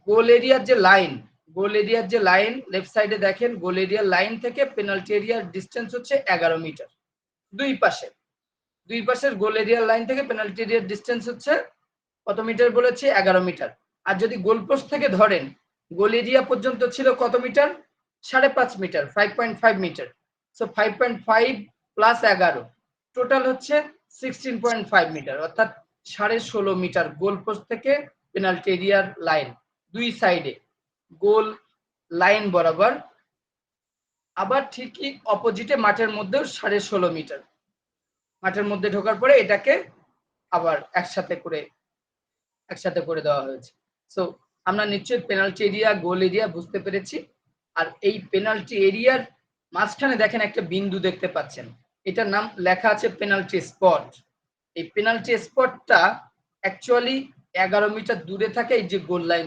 গোল এরিয়ার যে line left সাইডে দেখেন, গোল এরিয়ার লাইন থেকে পেনাল্টি এরিয়ার ডিস্টেন্স হচ্ছে 11 মিটার। দুই পাশের গোল এরিয়ার লাইন থেকে পেনাল্টি এরিয়ার ডিস্টেন্স হচ্ছে কত মিটার বলেছি? 11 মিটার। আর যদি গোল পোস্ট থেকে ধরেন, গোল এরিয়া পর্যন্ত ছিল কত metre? 5.5 metre, 5.5 metre. So 5.5 plus 11 total হচ্ছে 16.5 মিটার, অর্থাৎ 16.5 মিটার গোল পোস্ট থেকে পেনাল্টি এরিয়ার লাইন, দুই সাইডে গোল লাইন বরাবর। আবার ঠিকই অপোজিটে মাঠের মধ্যেও 16.5 মিটার। মাঠের মধ্যে ঢোকার পরে এটাকে আবার একসাথে করে দেওয়া হয়েছে। সো আমরা নিশ্চয়ই পেনাল্টি এরিয়া, গোল এরিয়া বুঝতে পেরেছি। আর এই পেনাল্টি এরিয়ার মাঝখানে দেখেন একটা বিন্দু দেখতে পাচ্ছেন, এটার নাম লেখা আছে পেনাল্টি স্পট। এই পেনাল্টি স্পটটা অ্যাকচুয়ালি 11 মিটার দূরে থাকে, এই যে গোল লাইন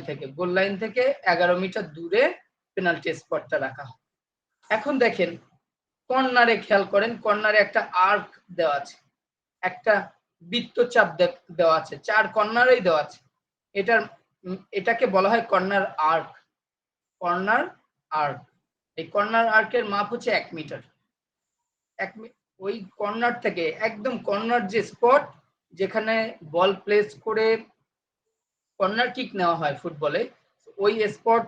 থেকে 11 মিটার দূরে পেনাল্টি স্পটটা রাখা হয়। এখন দেখেন কর্নারে, খেয়াল করেন, কর্নারে একটা আর্ক দেওয়া আছে, একটা বৃত্তচাপ দেওয়া আছে, 4 কর্নারেই দেওয়া আছে। এটাকে বলা হয় কর্নার আর্ক। এই কর্নার আর্কের মাপ হচ্ছে 1 মিটার। ওই কর্নার থেকে একদম কর্নার যে স্পট যেখানে বল প্লেস করে কর্নার কিক নেওয়া হয় ফুটবলে, ওই স্পট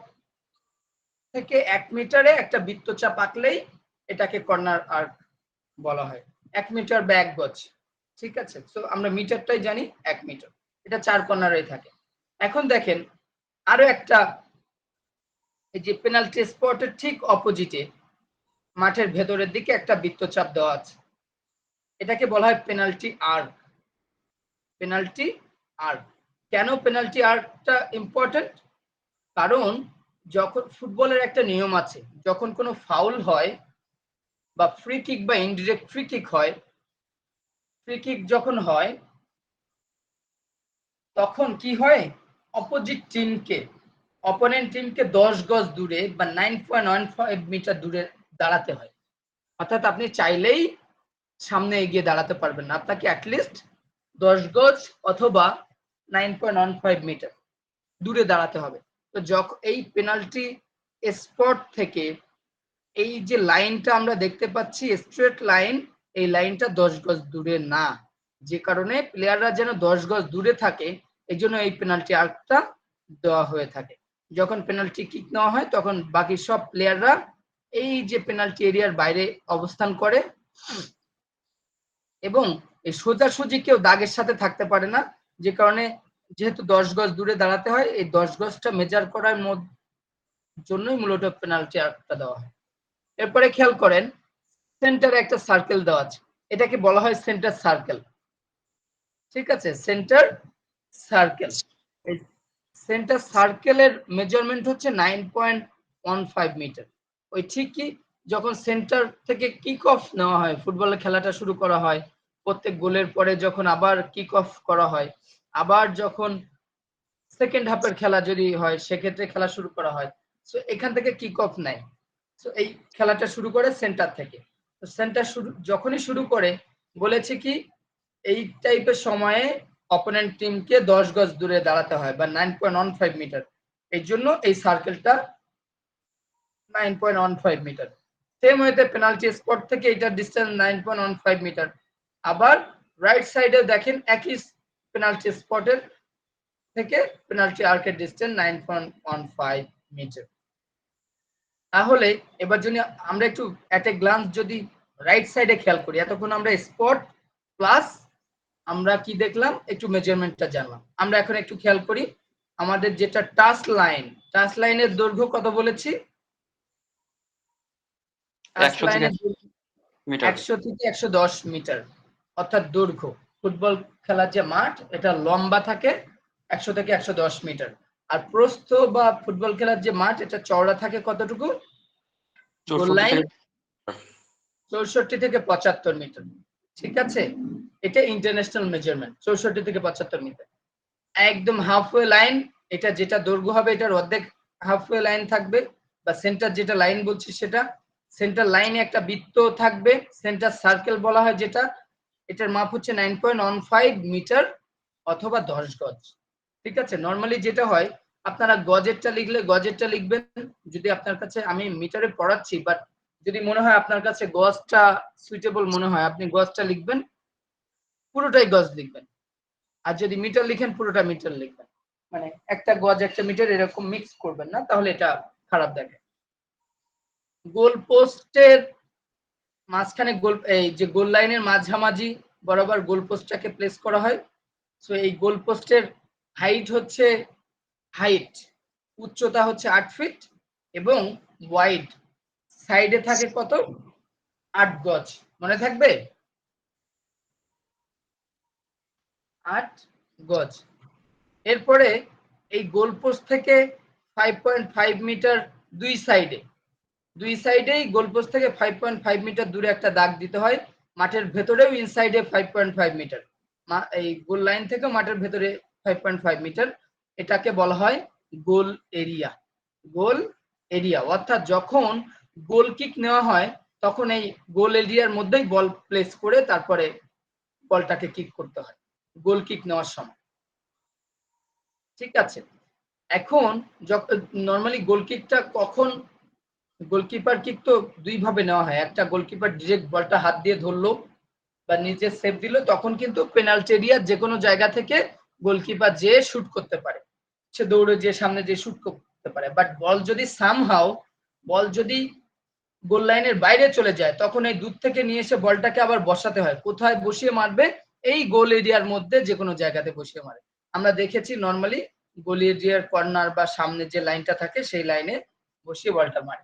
থেকে 1 মিটারে একটা বৃত্তচাপ আঁকলেই এটাকে কর্নার আর্ক বলা হয়। 1 মিটার বা 1 গজ, ঠিক আছে। তো আমরা মিটারটাই জানি 1 মিটার। এটা 4 কর্নারেই থাকে। এখন দেখেন আরো একটা, এই যে পেনাল্টি স্পটের ঠিক অপোজিটে মাঠের ভেতরের দিকে একটা বৃত্তচাপ দেওয়া আছে, এটাকে বলা হয় পেনাল্টি আর্ক। কেন পেনাল্টি আর্কটা ইম্পর্টেন্ট? কারণ যখন ফুটবলের একটা নিয়ম আছে, যখন কোনো ফাউল হয় বা ফ্রি কিক বা ইনডিরেক্ট ফ্রি কিক হয়, যখন হয় তখন কি হয়, অপোনেন্ট টিমকে 10 গজ দূরে বা 9.15 মিটার দূরে দাঁড়াতে হয়। অর্থাৎ আপনি চাইলেই সামনে এগিয়ে দাঁড়াতে পারবেন না, আপনাকে অ্যাটলিস্ট 10 গজ অথবা 9.15 মিটার দূরে দাঁড়াতে হবে। তো যখন এই পেনাল্টি স্পট থেকে এই যে লাইনটা আমরা দেখতে পাচ্ছি স্ট্রেট লাইন, এই লাইনটা 10 গজ দূরে না, যে কারণে প্লেয়াররা যেন 10 গজ দূরে থাকে, এই জন্য এই পেনাল্টি আর্কটা দেওয়া হয়ে থাকে। যখন পেনাল্টি কিক নেওয়া হয় তখন বাকি সব প্লেয়াররা এই যে পেনাল্টি এরিয়ার বাইরে অবস্থান করে, এবং এই সোজাসুজি কেউ দাগের সাথে থাকতে পারে না, যে কারণে যেহেতু 10 গজ দূরে দাঁড়াতে হয়, এই 10 গজটা মেজার করার জন্যই মূলত পেনাল্টি আর্কটা দেওয়া হয়। এরপরে খেয়াল করেন সেন্টারে একটা সার্কেল দেওয়া আছে, এটাকে বলা হয় সেন্টার সার্কেল, ঠিক আছে। সেন্টার সার্কেলের মেজারমেন্ট হচ্ছে 9.15 মিটার। ওই ঠিকই যখন সেন্টার থেকে কিক অফ নেওয়া হয়, ফুটবলের খেলাটা শুরু করা হয়, প্রত্যেক গোলের পরে যখন আবার কিক অফ করা হয়, আবার যখন সেকেন্ড হাফের খেলা যদি হয় সেক্ষেত্রে খেলা শুরু করা হয়, সো এখান থেকে কিক অফ নেয়। সো এই খেলাটা শুরু করে সেন্টার থেকে। তো সেন্টার যখনই শুরু করে, বলেছে কি এই টাইপের সময়ে অপোনেন্ট টিমকে 10 গজ দূরে দাঁড়াতে হয় বা 9.15 মিটার, এই জন্য এই সার্কেলটা 9.15 মিটার। সেম ওয়েতে পেনাল্টি স্পট থেকে এটার ডিসটেন্স 9.15 মিটার। আবার রাইট সাইডে দেখেন একই পেনাল্টি স্পটের থেকে পেনাল্টি আর্কের ডিসটেন্স 9.15 মিটার। তাহলে এবার যদি আমরা একটু এট এ গ্লান্স যদি রাইট সাইডে খেয়াল করি, এতক্ষণ আমরা স্পট প্লাস আমরা কি দেখলাম, একটু মেজারমেন্টটা জানলাম। আমরা এখন একটু খেয়াল করি আমাদের যেটা টাচ লাইনের দৈর্ঘ্য কত বলেছি? 100 থেকে 110 মিটার, অর্থাৎ দৈর্ঘ্য। ফুটবল খেলার যে মাঠ এটা লম্বা থাকে 100 থেকে 110 মিটার, আর প্রস্থ বা ফুটবল খেলার যে মাঠ এটা চওড়া থাকে কতটুকু? গোল লাইন 64 থেকে 75 মিটার, ঠিক আছে। এটা ইন্টারন্যাশনাল মেজারমেন্ট, 64 থেকে 75 মিটার। একদম হাফওয়ে লাইন, এটা যেটা দৈর্ঘ্য হবে এটার অর্ধেক হাফওয়ে লাইন থাকবে, বা সেন্টার যেটা লাইন বলছি সেটা সেন্টার লাইনে একটা বৃত্ত থাকবে, সেন্টার সার্কেল বলা হয় যেটা, এটার মাপ হচ্ছে 9.15 মিটার অথবা 10 গজ, ঠিক আছে। নরমালি যেটা হয় আপনারা গজেরটা লিখলে গজেরটা লিখবেন, যদি আপনার কাছে, আমি মিটারে পড়াচ্ছি বাট যদি মনে হয় আপনার কাছে গজটা সুইটেবল মনে হয় আপনি গজটা লিখবেন, পুরোটাই গজ লিখবেন। আর যদি মিটার লিখেন পুরোটা মিটার লিখবেন, মানে একটা গজ একটা মিটার এরকম মিক্স করবেন না, তাহলে এটা খারাপ দেখে। গোল পোস্টের মাঝখানে গোল, এই যে গোল লাইনের মাঝামাঝি বরাবর গোল পোস্টটাকে প্লেস করা হয়। সো এই গোল পোস্টের হাইট হচ্ছে, হাইট উচ্চতা হচ্ছে 8 ফিট এবং ওয়াইড সাইডে থাকে কত, 8 গজ। মনে থাকবে 8 গজ। এরপরে এই গোল পোস্ট থেকে 5.5 মিটার দুই সাইডেই গোল পোস্ট থেকে 5.5 মিটার দূরে একটা দাগ দিতে হয়। মাঠের ভেতরেও ইনসাইডে 5.5 মিটার, এই গোল লাইন থেকে মাঠের ভেতরে 5.5 মিটার, এটাকে বলা হয় গোল এরিয়া। গোল এরিয়া অর্থাৎ যখন গোল কিক নেওয়া হয় তখন এই গোল এরিয়ার মধ্যেই বল প্লেস করে তারপরে বলটাকে কিক করতে হয় গোল কিক নেওয়ার সময়। ঠিক আছে, এখন নর্মালি গোল কিকটা কখন, গোলকিপার কিক তো দুই ভাবে নেওয়া হয়, একটা গোলকিপার ডিরেক্ট বলটা হাত দিয়ে ধরলো বা নিচে সেভ দিল, তখন কিন্তু পেনাল্টি এরিয়ার যে কোনো জায়গা থেকে গোলকিপার যে শুট করতে পারে, সে দৌড়ে যে সামনে যে শুট করতে পারে। বাট বল যদি সামহাও, বল যদি গোল লাইনের বাইরে চলে যায় তখন এই দূর থেকে নিয়ে এসে বলটাকে আবার বসাতে হয়। কোথায় বসিয়ে মারবে, এই গোল এরিয়ার মধ্যে যে কোনো জায়গাতে বসিয়ে মারে। আমরা দেখেছি নর্মালি গোল এরিয়ার কর্নার বা সামনে যে লাইনটা থাকে সেই লাইনে বসিয়ে বলটা মারে।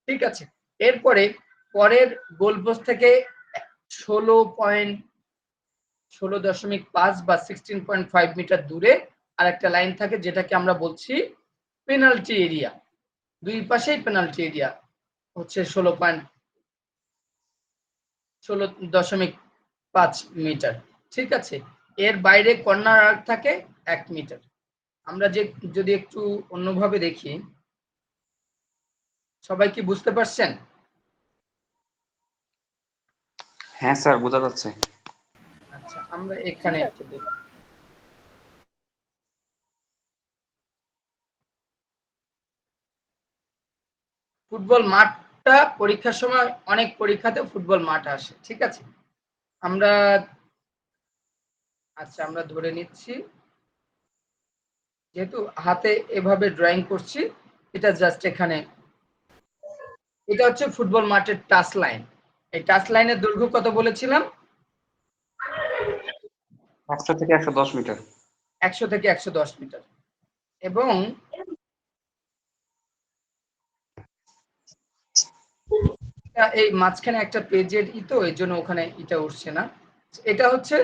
ঠিক আছে, এরপরে পরের গোল পোস্ট থেকে 16.5 বা 16.5 মিটার দূরে আরেকটা লাইন থাকে যেটাকে আমরা বলছি পেনাল্টি এরিয়া। দুই পাশেই পেনাল্টি এরিয়া হচ্ছে 16.5 মিটার। ঠিক আছে, এর বাইরে কর্নার আর্ক থাকে 1 মিটার। আমরা যদি একটু অন্যভাবে দেখি, সবাই কি বুঝতে পারছেন? হ্যাঁ স্যার, বোঝা যাচ্ছে। আচ্ছা, আমরা এখানে একটু দেখি। ফুটবল মাঠটা পরীক্ষার সময় অনেক পরীক্ষাতে ফুটবল মাঠ আসে। ঠিক আছে, আমরা আমরা ধরে নিচ্ছি যেহেতু হাতে এভাবে ড্রয়িং করছি, এটা জাস্ট এখানে, এটা হচ্ছে ফুটবল মাঠের টাচ লাইন। এই টাচ লাইনের দৈর্ঘ্য কত বলেছিলাম? 100 থেকে 110 মিটার। 100 থেকে 110 মিটার। এবং এই মাঝখানে একটা পেজের তো এই জন্য ওখানে এটা উঠছে না। এটা হচ্ছে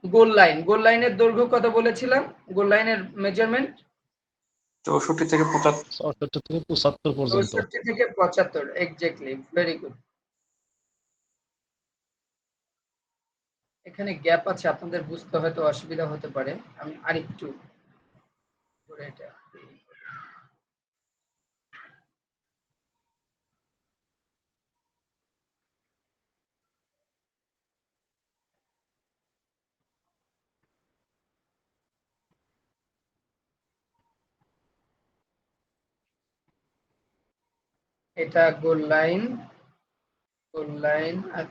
গোল লাইন। গোল লাইনের দৈর্ঘ্য কত বলেছিলাম? গোল লাইনের মেজারমেন্ট 64 থেকে 75 পর্যন্ত। 64 থেকে 75, এক্স্যাক্টলি, ভেরি গুড। এখানে গ্যাপ আছে, আপনাদের বুঝতে হয়তো অসুবিধা হতে পারে, আমি আরেকটু করে এটা, এটা গোল লাইন, গোল লাইন, আর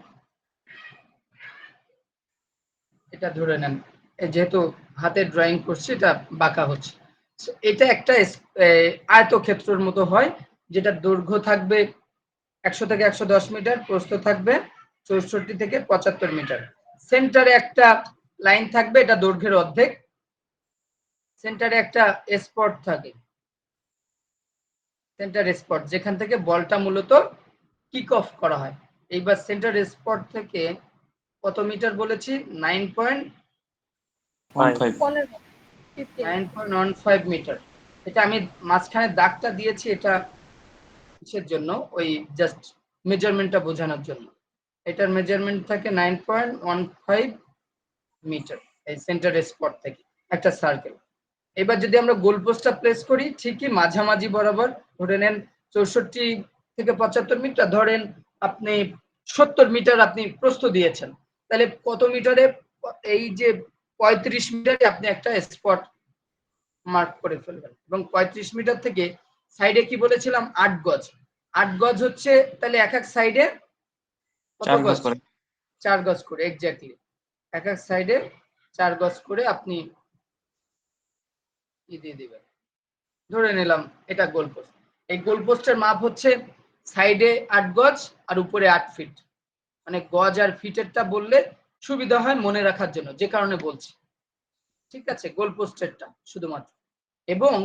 এটা ধরে নেন যেহেতু হাতে ড্রয়িং করছি এটা বাঁকা হচ্ছে। এটা একটা আয়তক্ষেত্রের মতো হয়, যেটা দৈর্ঘ্য থাকবে 100 থেকে 110 মিটার, প্রস্থ থাকবে 64 থেকে 75 মিটার। সেন্টারে একটা লাইন থাকবে, এটা দৈর্ঘ্যের অর্ধেক। সেন্টারে একটা স্পট থাকে, সেন্টার স্পট, যেখান থেকে বলটা মূলত কিক অফ করা হয়। এইবার সেন্টার স্পট থেকে কত মিটার বলেছি? 9.15 মিটার। এটা আমি মাঝখানে দাগটা দিয়েছি, এটা কিসের জন্য, ওই জাস্ট মেজারমেন্টটা বোঝানোর জন্য। এটার মেজারমেন্ট থাকে 9.15 মিটার এই সেন্টার স্পট থেকে একটা সার্কেল। এবার যদি আমরা গোল পোস্টটা প্লেস করি ঠিকই মাঝামাঝি বরাবর, ধরে নেন 64 থেকে 75 মিটার, ধরেন আপনি 70 মিটার আপনি প্রস্থ দিয়েছেন, তাহলে কত মিটারে, এই যে 35 মিটারে আপনি একটা স্পট মার্ক করে ফেলবেন। এবং 35 মিটার থেকে সাইডে কি বলেছিলাম 8 গজ। 8 গজ হচ্ছে তাহলে এক এক সাইডে কত 4 গজ গজ? করে। 4 গজ করে, এক্স্যাক্টলি। এক এক সাইডে 4 গজ করে আপনি দিয়ে দিবেন। ধরে নিলাম এটা গোল পোস্ট। এই গোল পোস্টের মাপ হচ্ছে সাইডে 8 গজ আর উপরে 8 ফিট। মানে গজ আর ফিটেরটা বললে সুবিধা হয় মনে রাখার জন্য, যে কারণে বলছি। ঠিক আছে, গোল পোস্টেরটা শুধুমাত্র। এবং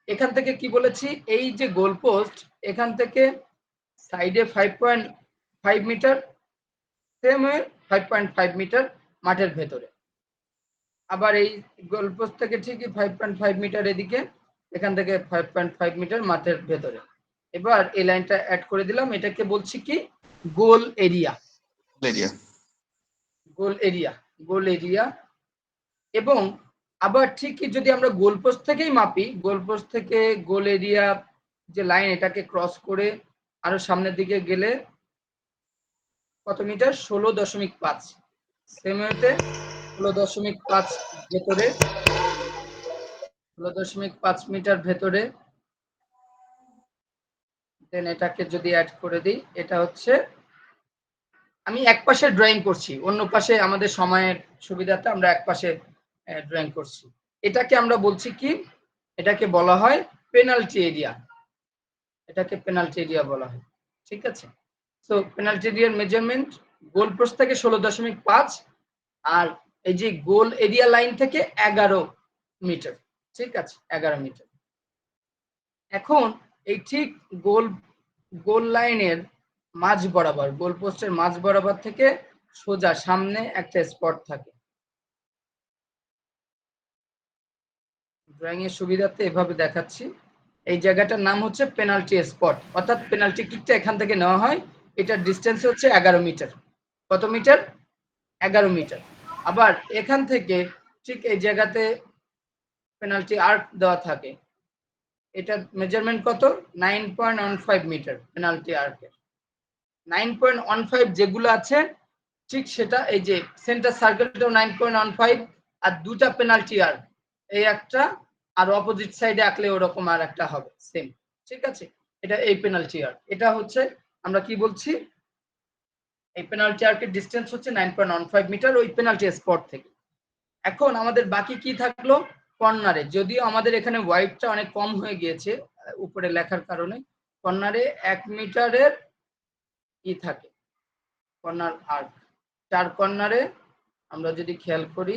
এখান থেকে কি বলেছি, এই যে গোল পোস্ট এখান থেকে সাইডে 5.5 মিটার, সেম 5.5 মিটার মাঠের ভেতরে। আবার এই গোল পোস্ট থেকে ঠিকই 5.5 মিটার এদিকে, এখান থেকে 5.5 মিটার মাঠের ভেতরে। এবার এই লাইনটা অ্যাড করে দিলাম, এটাকে বলছি কি গোল এরিয়া। এরিয়া। গোল এরিয়া, গোল এরিয়া। এবং আবার ঠিকই যদি আমরা গোল পোস্ট থেকেই মাপি, গোল পোস্ট থেকে গোল এরিয়া যে লাইন এটাকে ক্রস করে আরো সামনের দিকে গেলে কত মিটার? 16.5। সেম ওয়েতে 16.5 ভেতরে, 16.5 মিটার ভেতরে। দেন এটাকে যদি অ্যাড করে দিই, এটা হচ্ছে, আমি এক পাশে ড্রয়িং করছি, অন্য পাশে আমাদের সময়ের সুবিধাতে আমরা এক পাশে ড্রয়িং করছি। এটাকে আমরা বলছি কি, এটাকে বলা হয় পেনাল্টি এরিয়া। এটাকে পেনাল্টি এরিয়া বলা হয়। ঠিক আছে, সো পেনাল্টি এরিয়ার মেজারমেন্ট গোল পোস্ট থেকে 16.5 আর এই যে গোল এরিয়া লাইন থেকে 11 মিটার। ঠিক আছে, 11 মিটার। এখন এই ঠিক গোল গোল লাইনের মাঝ বরাবর, গোল পোস্টের মাঝ বরাবর থেকে সোজা সামনে একটা স্পট থাকে। ড্রয়িং এর সুবিধাতে এভাবে দেখাচ্ছি। এই জায়গাটার নাম হচ্ছে পেনাল্টি স্পট, অর্থাৎ পেনাল্টি কিকটা এখান থেকে নেওয়া হয়। এটার ডিস্টেন্স হচ্ছে 11 মিটার। কত মিটার? 11 মিটার। আবার এখান থেকে ঠিক এই জায়গাতে পেনাল্টি আর্ক দেওয়া থাকে, এটা মেজারমেন্ট কত? 9.15 মিটার পেনাল্টি আর্কের। 9.15 যেগুলো আছে ঠিক সেটা, এই যে সেন্টার সার্কেলটাও 9.15 আর দুটা পেনাল্টি আর্ক, এই একটা আর অপোজিট সাইডে আঁকলে ওরকম আর একটা হবে সেম। ঠিক আছে, এটা এই পেনাল্টি আর্ক। এটা হচ্ছে আমরা কি বলছি, এই পেনাল্টি আর্কের ডিসটেন্স হচ্ছে 9.15 মিটার ওই পেনাল্টি স্পট থেকে। এখন আমাদের বাকি কি থাকলো? কর্নারে, যদিও আমাদের এখানে হোয়াইটটা অনেক কম হয়ে গিয়েছে উপরে লেখার কারণে, কর্নারে 1 মিটারের কি থাকে, কর্নার আর্ক। 4 কর্নারে আমরা যদি খেয়াল করি,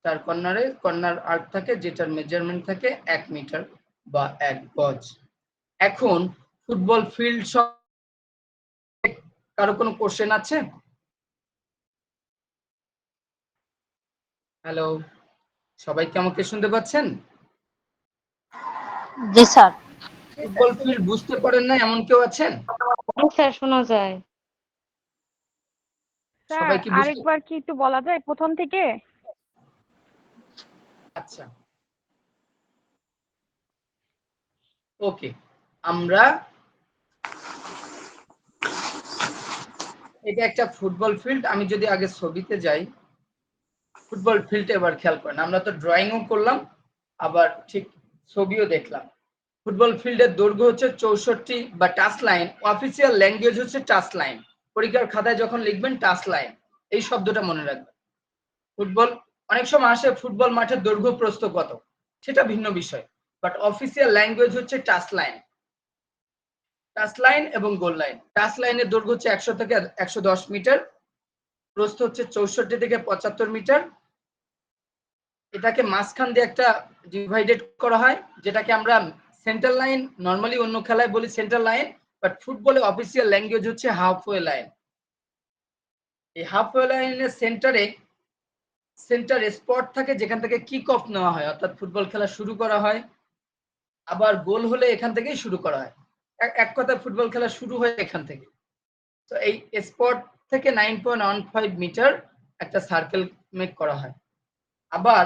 4 কর্নারে কর্নার আর্ক থাকে, যেটার মেজারমেন্ট থাকে 1 মিটার বা 1 গজ। এখন ফুটবল ফিল্ড কারো কোনো কোশ্চেন আছে? হ্যালো, সবাই কি আমাকে শুনতে পাচ্ছেন? জি স্যার। ফুটবল ফিল্ড বুঝতে পারেন না এমন কেউ আছেন? স্যার শোনা যায়। স্যার সবাই কি বুঝতে? আরেকবার কি একটু বলা যায় প্রথম থেকে? আচ্ছা, ওকে। আমরা এটা একটা ফুটবল ফিল্ড, আমি যদি আগে ছবিতে যাই, ফুটবল ফিল্ড এবার খেয়াল করেন, আমরা তো ড্রয়িংও করলাম আবার ঠিক ছবিও দেখলাম। ফুটবল ফিল্ডের দৈর্ঘ্য হচ্ছে 64 বা টাচ লাইন, অফিসিয়াল ল্যাঙ্গুয়েজ হচ্ছে টাচ লাইন। পরীক্ষার খাতায় যখন লিখবেন টাচ লাইন, এই শব্দটা মনে রাখবেন। ফুটবল অনেক সময় আসে ফুটবল মাঠের দৈর্ঘ্য প্রস্থ কত, সেটা ভিন্ন বিষয়, বাট অফিসিয়াল ল্যাঙ্গুয়েজ হচ্ছে টাচ লাইন। টাচ লাইন এবং গোল লাইন। টাচ লাইনের দৈর্ঘ্য হচ্ছে 100 থেকে 110 মিটার, প্রস্থ হচ্ছে 64 থেকে 75 মিটার। এটাকে মাঝখান দিয়ে একটা ডিভাইডেড করা হয়, যেটাকে আমরা সেন্টার লাইন, নরমালি অন্য খেলায় বলি সেন্টার লাইন, বাট ফুটবলে অফিসিয়াল ল্যাঙ্গুয়েজ হচ্ছে হাফওয়ে লাইন। এই হাফওয়ে লাইনের সেন্টার স্পট থাকে, যেখান থেকে কিক অফ নেওয়া হয়, অর্থাৎ ফুটবল খেলা শুরু করা হয়। আবার গোল হলে এখান থেকেই শুরু করা হয়। এক কথায় ফুটবল খেলা শুরু হয় এখান থেকে। তো এই স্পট থেকে 9.15 মিটার একটা সার্কেল মেক করা হয়। আবার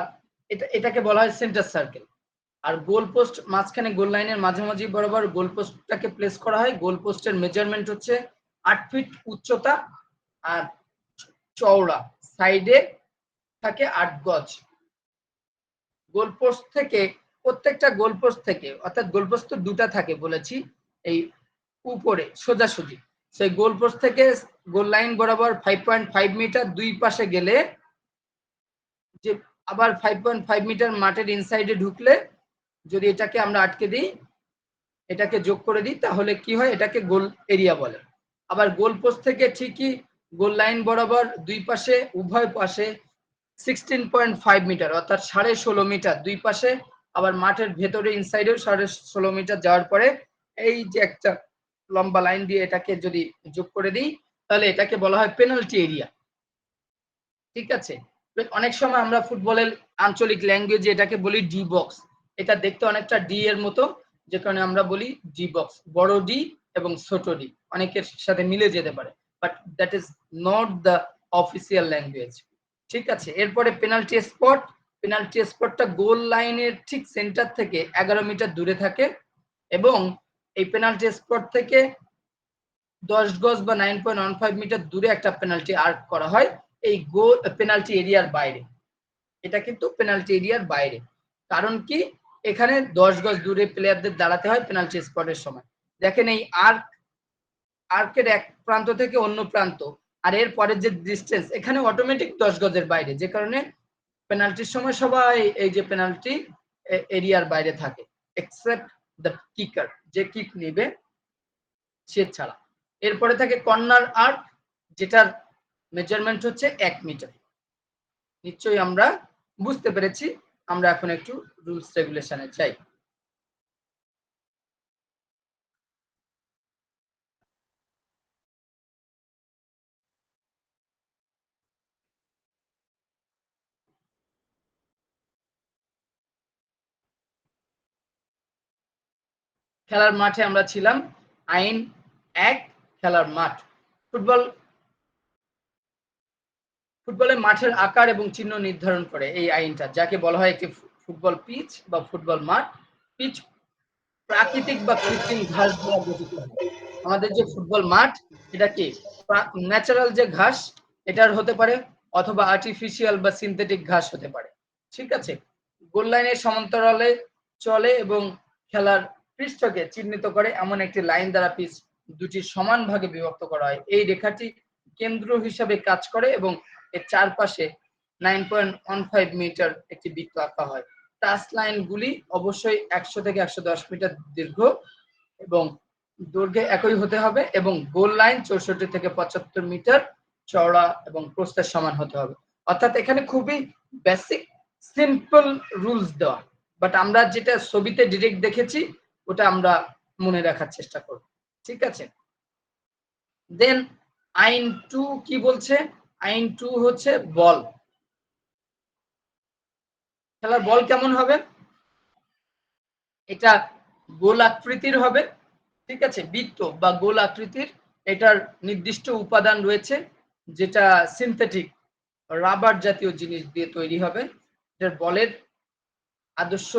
এটাকে বলা হয় সেন্টার সার্কেল। আর গোল পোস্ট মাঝখানে, গোল লাইনের মাঝামাঝি বরাবর গোল পোস্টটাকে প্লেস করা হয়। গোল পোস্টের মেজারমেন্ট হচ্ছে 8 ফিট উচ্চতা আর চওড়া, সাইডে থাকে 8 গজ। গোল পোস্ট থেকে প্রত্যেকটা গোলপোস্ট থেকে, অর্থাৎ গোলপোস্ট তো দুটা থাকে বলেছি, এই উপরে সোজাসুজি সেই গোলপোস্ট থেকে গোল লাইন বরাবর 5.5 মিটার দুই পাশে গেলে যে আবার 5.5 মিটার মাঠের ইনসাইডে ঢুকলে যদি এটাকে আমরা আটকে দিই, এটাকে যোগ করে দিই, তাহলে কি হয়, এটাকে গোল এরিয়া বলে। আবার গোল পোস্ট থেকে ঠিকই গোল লাইন বরাবর দুই পাশে উভয় পাশে 16.5 মিটার অর্থাৎ 16.5 মিটার দুই পাশে, আবার মাঠের ভেতরে ইনসাইডেও 16.5 মিটার যাওয়ার পরে এই যে একটা লম্বা লাইন দিয়ে এটাকে যদি যোগ করে দিই, তাহলে এটাকে বলা হয় পেনাল্টি এরিয়া। ঠিক আছে, অনেক সময় আমরা ফুটবলের আঞ্চলিক ল্যাঙ্গুয়েজে এটাকে বলি ডি বক্স। এটা দেখতে অনেকটা ডি এর মতো, যে কারণে আমরা বলি ডি বক্স, বড় ডি এবং ছোট ডি অনেকের সাথে মিলে যেতে পারে, but that is not the official language. ঠিক আছে, এরপরে পেনাল্টি স্পট। পেনাল্টি স্পটটা গোল লাইনের ঠিক সেন্টার থেকে 11 মিটার দূরে থাকে এবং এই পেনাল্টি স্পট থেকে 10 গজ বা 9.15 মিটার দূরে একটা পেনাল্টি আর্ক করা হয় এই গোল পেনাল্টি এরিয়ার বাইরে। এটা কিন্তু পেনাল্টি এরিয়ার বাইরে, কারণ কি এখানে 10 গজ দূরে প্লেয়ারদের দাঁড়াতে হয় পেনাল্টি স্পটের সময়। দেখেন এই আর্কের এক প্রান্ত থেকে অন্য প্রান্ত আর এর পরের যে ডিস্টেন্স, এখানে অটোমেটিক 10 গজের বাইরে, যে কারণে পেনাল্টির সময় সবাই এই যে পেনাল্টি এরিয়ার বাইরে থাকে, এক্সেপ্ট দ্য কিকার, যে কিক নেবে সে ছাড়া। এরপরে থাকে কর্নার আর্ক, যেটার মেজারমেন্ট হচ্ছে 1 মিটার। নিশ্চয়ই আমরা বুঝতে পেরেছি। আমরা এখন একটু রুলস রেগুলেশনে যাই। খেলার মাঠে আমরা ছিলাম, আইন 1 খেলার মাঠ। ফুটবলের মাঠের আকার এবং চিহ্ন নির্ধারণ করে এই আইনটা, যাকে বলা হয় একটি ফুটবল পিচ বা ফুটবল মাঠ। পিচ প্রাকৃতিক বা কৃত্রিম ঘাস দ্বারা গঠিত হয়। আমাদের যে ফুটবল মাঠ, এটা কি ন্যাচারাল যে ঘাস এটার হতে পারে, অথবা আর্টিফিশিয়াল বা সিনথেটিক ঘাস হতে পারে। ঠিক আছে, গোল লাইনের সমান্তরালে চলে এবং খেলার পৃষ্ঠকে চিহ্নিত করে এমন একটি লাইন দ্বারা পিচ দুটি সমান ভাগে বিভক্ত করা হয়। এই রেখাটি কেন্দ্র হিসাবে কাজ করে এবং এর চারপাশে 9.15 মিটার একটি বৃত্ত আঁকা হয়। টাচ লাইন গুলি অবশ্যই 100 থেকে 110 মিটার দীর্ঘ এবং দৈর্ঘ্যে একই হতে হবে এবং গোল লাইন 64 থেকে 75 মিটার চওড়া এবং প্রস্থের সমান হতে হবে। অর্থাৎ এখানে খুবই বেসিক সিম্পল রুলস দেওয়া, বাট আমরা যেটা ছবিতে ডিরেক্ট দেখেছি ওটা আমরা মনে রাখার চেষ্টা করব। ঠিক আছে, দেন আইন 2 কি বলছে? আইন 2 হচ্ছে বল। খেলার বল কেমন হবে? এটা গোল আকৃতির হবে। ঠিক আছে, বৃত্ত বা গোল আকৃতির। এটার নির্দিষ্ট উপাদান রয়েছে, যেটা সিনথেটিক রাবার জাতীয় জিনিস দিয়ে তৈরি হবে। এটার বলের আদর্শ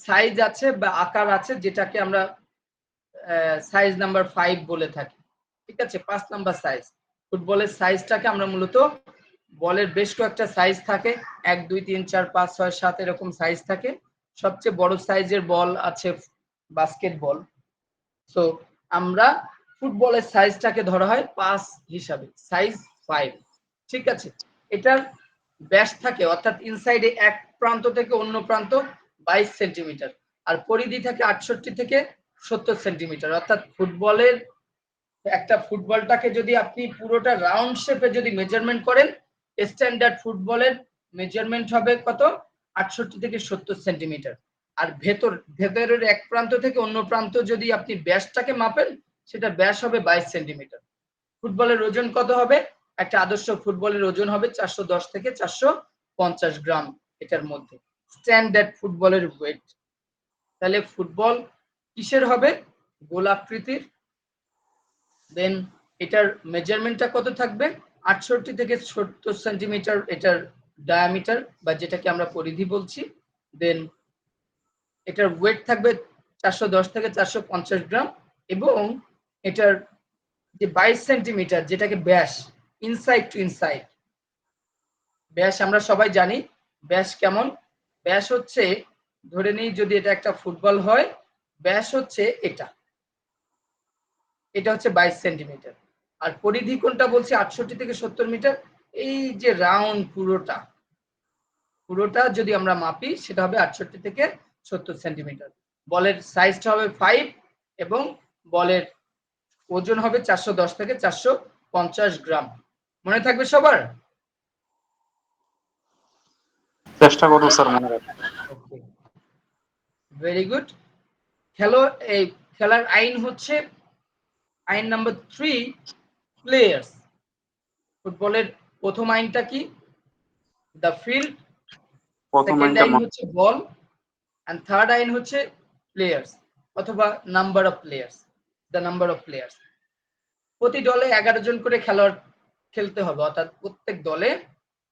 সাইজ আছে বা আকার আছে, যেটাকে আমরা সাইজ নাম্বার 5 বলে থাকি। ঠিক আছে, 5 নাম্বার সাইজ। ফুটবলের সাইজটাকে আমরা মূলত, বলের বেশ কয়েকটা সাইজ থাকে, 1 2 3 4 5 6 7 এরকম সাইজ থাকে। সবচেয়ে বড় সাইজের বল আছে বাস্কেটবল। সো আমরা ফুটবলের সাইজটাকে ধরা হয় 5 হিসাবে, সাইজ 5। ঠিক আছে, এটার ব্যাস থাকে, অর্থাৎ ইনসাইডে এক প্রান্ত থেকে অন্য প্রান্ত 22 সেন্টিমিটার আর পরিধি থাকে 68 থেকে 70 সেন্টিমিটার। অর্থাৎ ফুটবলের একটা ফুটবলটাকে যদি আপনি পুরোটা রাউন্ড শেপে যদি মেজারমেন্ট করেন, স্ট্যান্ডার্ড ফুটবলের মেজারমেন্ট হবে কত? 68 থেকে 70 সেন্টিমিটার। আর ভেতরের এক প্রান্ত থেকে অন্য প্রান্ত যদি আপনি ব্যাসটাকে মাপেন, সেটা ব্যাস হবে 22 সেন্টিমিটার। ফুটবলের ওজন কত হবে? একটা আদর্শ ফুটবলের ওজন হবে 410 থেকে 450 গ্রাম, এটার মধ্যে স্ট্যান্ডার্ড ফুটবলের ওয়েট। তাহলে ফুটবল কিসের হবে? গোলাকৃতির। দেন এটার মেজারমেন্টটা কত থাকবে? 68 থেকে 70 সেন্টিমিটার এটার ডায়ামিটার, বা যেটাকে আমরা পরিধি বলছি। দেন এটার ওয়েট থাকবে 410 থেকে 450 গ্রাম এবং এটার যে 22 সেন্টিমিটার, যেটাকে ব্যাস, ইনসাইড টু ইনসাইড ব্যাস। আমরা সবাই জানি ব্যাস কেমন। ব্যাস হচ্ছে ধরে নিই যদি এটা একটা ফুটবল হয়, ব্যাস হচ্ছে এটা, এটা হচ্ছে 22 সেন্টিমিটার। আর পরিধি কোনটা বলছি 68 থেকে 70 মিটার। এই যে রাউন্ড পুরোটা যদি আমরা মাপি সেটা হবে 68 থেকে 70 সেন্টিমিটার। বলের সাইজটা হবে 5 এবং বলের ওজন হবে 410 থেকে 450 গ্রাম। মনে থাকবে সবার? চেষ্টা করবো স্যার মনে রাখতে। ওকে, ভেরি গুড। এই খেলার আইন হচ্ছে আইন নাম্বার 3, প্লেয়ার্স। ফুটবলের প্রথম আইনটা কি? The field. প্রথম সেকেন্ড আইনটা আইন হচ্ছে বল, এন্ড থার্ড আইন হচ্ছে প্লেয়ার্স অথবা number of players, the number of players. প্রতি দলে 11 জন করে খেলোয়াড় খেলতে হবে, অর্থাৎ প্রত্যেক দলে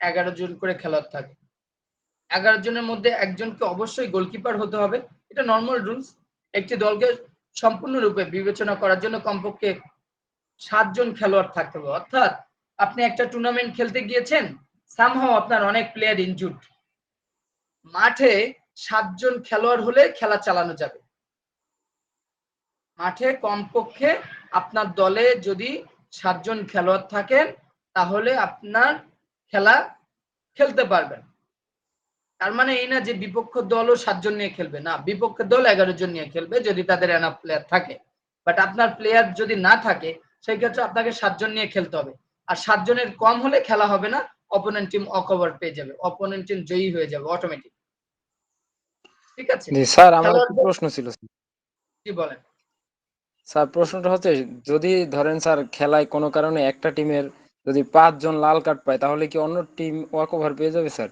11 জন করে খেলোয়াড় থাকে। 11 জনের মধ্যে একজনকে অবশ্যই গোলকিপার হতে হবে, এটা নর্মাল রুলস। একটি দলকে সম্পূর্ণরূপে বিবেচনা করার জন্য কমপক্ষে 7 জন খেলোয়াড় থাকতে হবে। অর্থাৎ আপনি একটা টুর্নামেন্ট খেলতে গিয়েছেন, সামহাও আপনার অনেক প্লেয়ার ইনজুর্ড, মাঠে 7 জন খেলোয়াড় হলে খেলা চালানো যাবে। মাঠে কমপক্ষে আপনার দলে যদি 7 জন খেলোয়াড় থাকেন তাহলে আপনার খেলা খেলতে পারবেন। তার মানে এই না যে বিপক্ষ দলও 7 জন নিয়ে খেলবে, না, বিপক্ষের দল 11 জন নিয়ে খেলবে যদি তাদের এনাফ প্লেয়ার থাকে। বাট আপনার প্লেয়ার যদি না থাকে সেই ক্ষেত্রে আপনাকে 7 জন নিয়ে খেলতে হবে। আর 7 জনের কম হলে খেলা হবে না, অপোনেন্ট টিম অকভার পেয়ে যাবে, অপোনেন্ট টিম জয়ী হয়ে যাবে অটোমেটিক। ঠিক আছে? জি স্যার, আমার একটা খেলোয়াড়দের প্রশ্ন ছিল। কি বলেন? স্যার প্রশ্নটা হচ্ছে, যদি ধরেন স্যার খেলায় কোনো কারণে একটা টিমের যদি 5 জন লাল কার্ড পায় তাহলে কি অন্য টিম ওয়াক ওভার পেয়ে যাবে স্যার?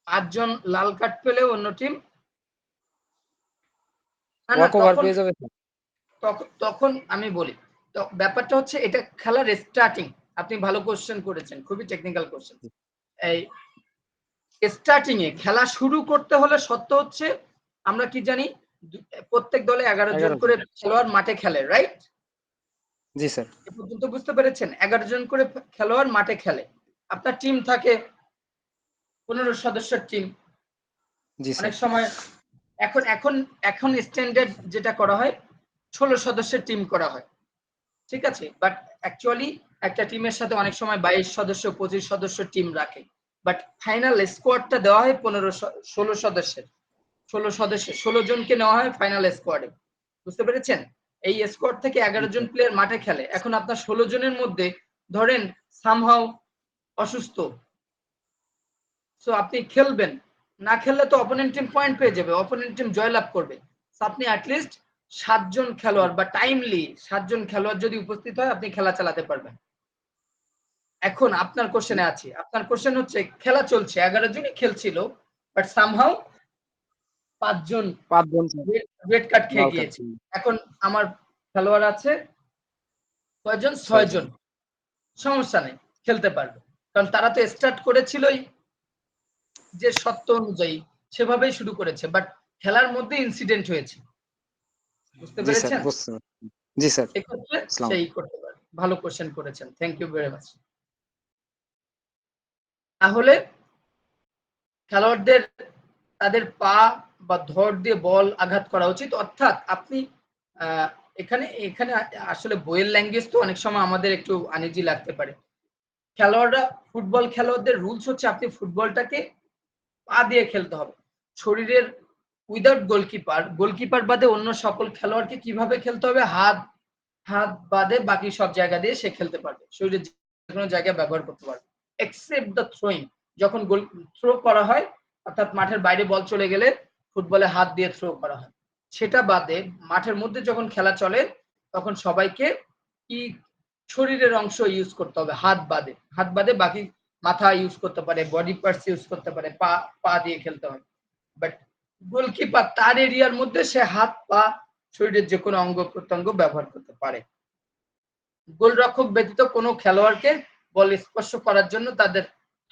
5 জন লাল কার্ড পেলে অন্য টিম না, ওয়াক ওভার পেয়ে যাবে স্যার? তখন আমি বলি, তো ব্যাপারটা হচ্ছে এটা খেলার স্টার্টিং। আপনি ভালো কোশ্চেন করেছেন, খুবই টেকনিক্যাল কোশ্চেন। এই স্টার্টিং এ খেলা শুরু করতে হলে সত্য হচ্ছে আমরা কি জানি, প্রত্যেক দলে 11 জন 11 করে খেলোয়াড় মাঠে খেলে, রাইট? জি স্যার। এ পর্যন্ত বুঝতে পেরেছেন? 11 জন করে খেলোয়াড় মাঠে খেলে। আপনার টিম থাকে 15 সদস্যের টিম। জি অনেক স্যার। সময় এখন এখন এখন স্ট্যান্ডার্ড যেটা করা হয় 16 সদস্যের টিম করা হয়, ঠিক আছে? বাট অ্যাকচুয়ালি একটা টিমের সাথে অনেক সময় 22 সদস্য 25 সদস্য টিম রাখে। বাট ফাইনাল স্কোয়াডটা দেওয়া হয় 16 সদস্যের। 16 জনকে নেওয়া হয় ফাইনাল স্কোয়াডে। বুঝতে পেরেছেন? এই স্কোয়াড থেকে 11 জন প্লেয়ার মাঠে খেলে। এখন আপনার 16 জনের মধ্যে ধরেন সামহাও অসুস্থ, সো আপনি খেলবেন, না খেললে তো অপোনেন্ট টিম পয়েন্ট পেয়ে যাবে, অপোনেন্ট টিম জয়লাভ করবে। সো আপনি অ্যাটলিস্ট 7 জন খেলোয়াড় বা টাইমলি 7 জন খেলোয়াড় যদি উপস্থিত হয় আপনি খেলা চালাতে পারবেন। এখন আপনার কোশ্চেনে আছি, আপনার কোশ্চেন হচ্ছে খেলা চলছে, 11 জনই খেলছিল, বাট সামহাও 5 জন 5 জন স্যার রেড কার্ড খেয়ে লাল কার্ড গিয়েছে। ছিল। এখন আমার খেলোয়াড় আছে কয়জন? 6 6 জন। জন। সমস্যা নেই, খেলতে পারবে, কারণ তারা তো স্টার্ট করেছিলই যে সত্য অনুযায়ী, সেভাবেই শুরু করেছে। বাট খেলার মধ্যে ইনসিডেন্ট হয়েছে, বুঝতে জি স্যার, পেরেছেন? বুঝতে পারছি। জি স্যার। এক্ষেত্রে আসসালামু সেই করতে পারে। ভালো কোশ্চেন করেছেন, থ্যাংক ইউ ভেরি মাচ। তাহলে খেলোয়াড়দের তাদের পা বা ধড় দিয়ে বল আঘাত করা উচিত। অর্থাৎ আপনি আহ, এখানে এখানে আসলে বইয়ের ল্যাঙ্গুয়েজ তো অনেক সময় আমাদের একটু আনইজি লাগতে পারে। খেলোয়াড়রা, ফুটবল খেলোয়াড়দের রুলস হচ্ছে আপনি ফুটবলটাকে পা দিয়ে খেলতে হবে। শরীরের উইদাউট গোলকিপার, গোলকিপার বাদে অন্য সকল খেলোয়াড়কে কিভাবে খেলতে হবে? হাত হাত বাদে বাকি সব জায়গা দিয়ে সে খেলতে পারবে, শরীরের যে কোনো জায়গায় ব্যবহার করতে পারবে, এক্সেপ্ট দ্য থ্রোয়িং। যখন গোল থ্রো করা হয়, অর্থাৎ মাঠের বাইরে বল চলে গেলে ফুটবলে হাত দিয়ে থ্রো করা হয়, সেটা বাদে মাঠের মধ্যে যখন খেলা চলে তখন সবাইকে কি শরীরের অংশ ইউজ করতে হবে, হাত বাদে বাকি মাথা ইউজ করতে পারে, বডি পার্টস ইউজ করতে পারে, পা পা দিয়ে খেলতে হয়। বাট গোলকিপার তার এরিয়ার মধ্যে সে হাত পা শরীরের যে কোনো অঙ্গ প্রত্যঙ্গ ব্যবহার করতে পারে। গোলরক্ষক ব্যতীত কোনো খেলোয়াড়কে বল স্পর্শ করার জন্য তাদের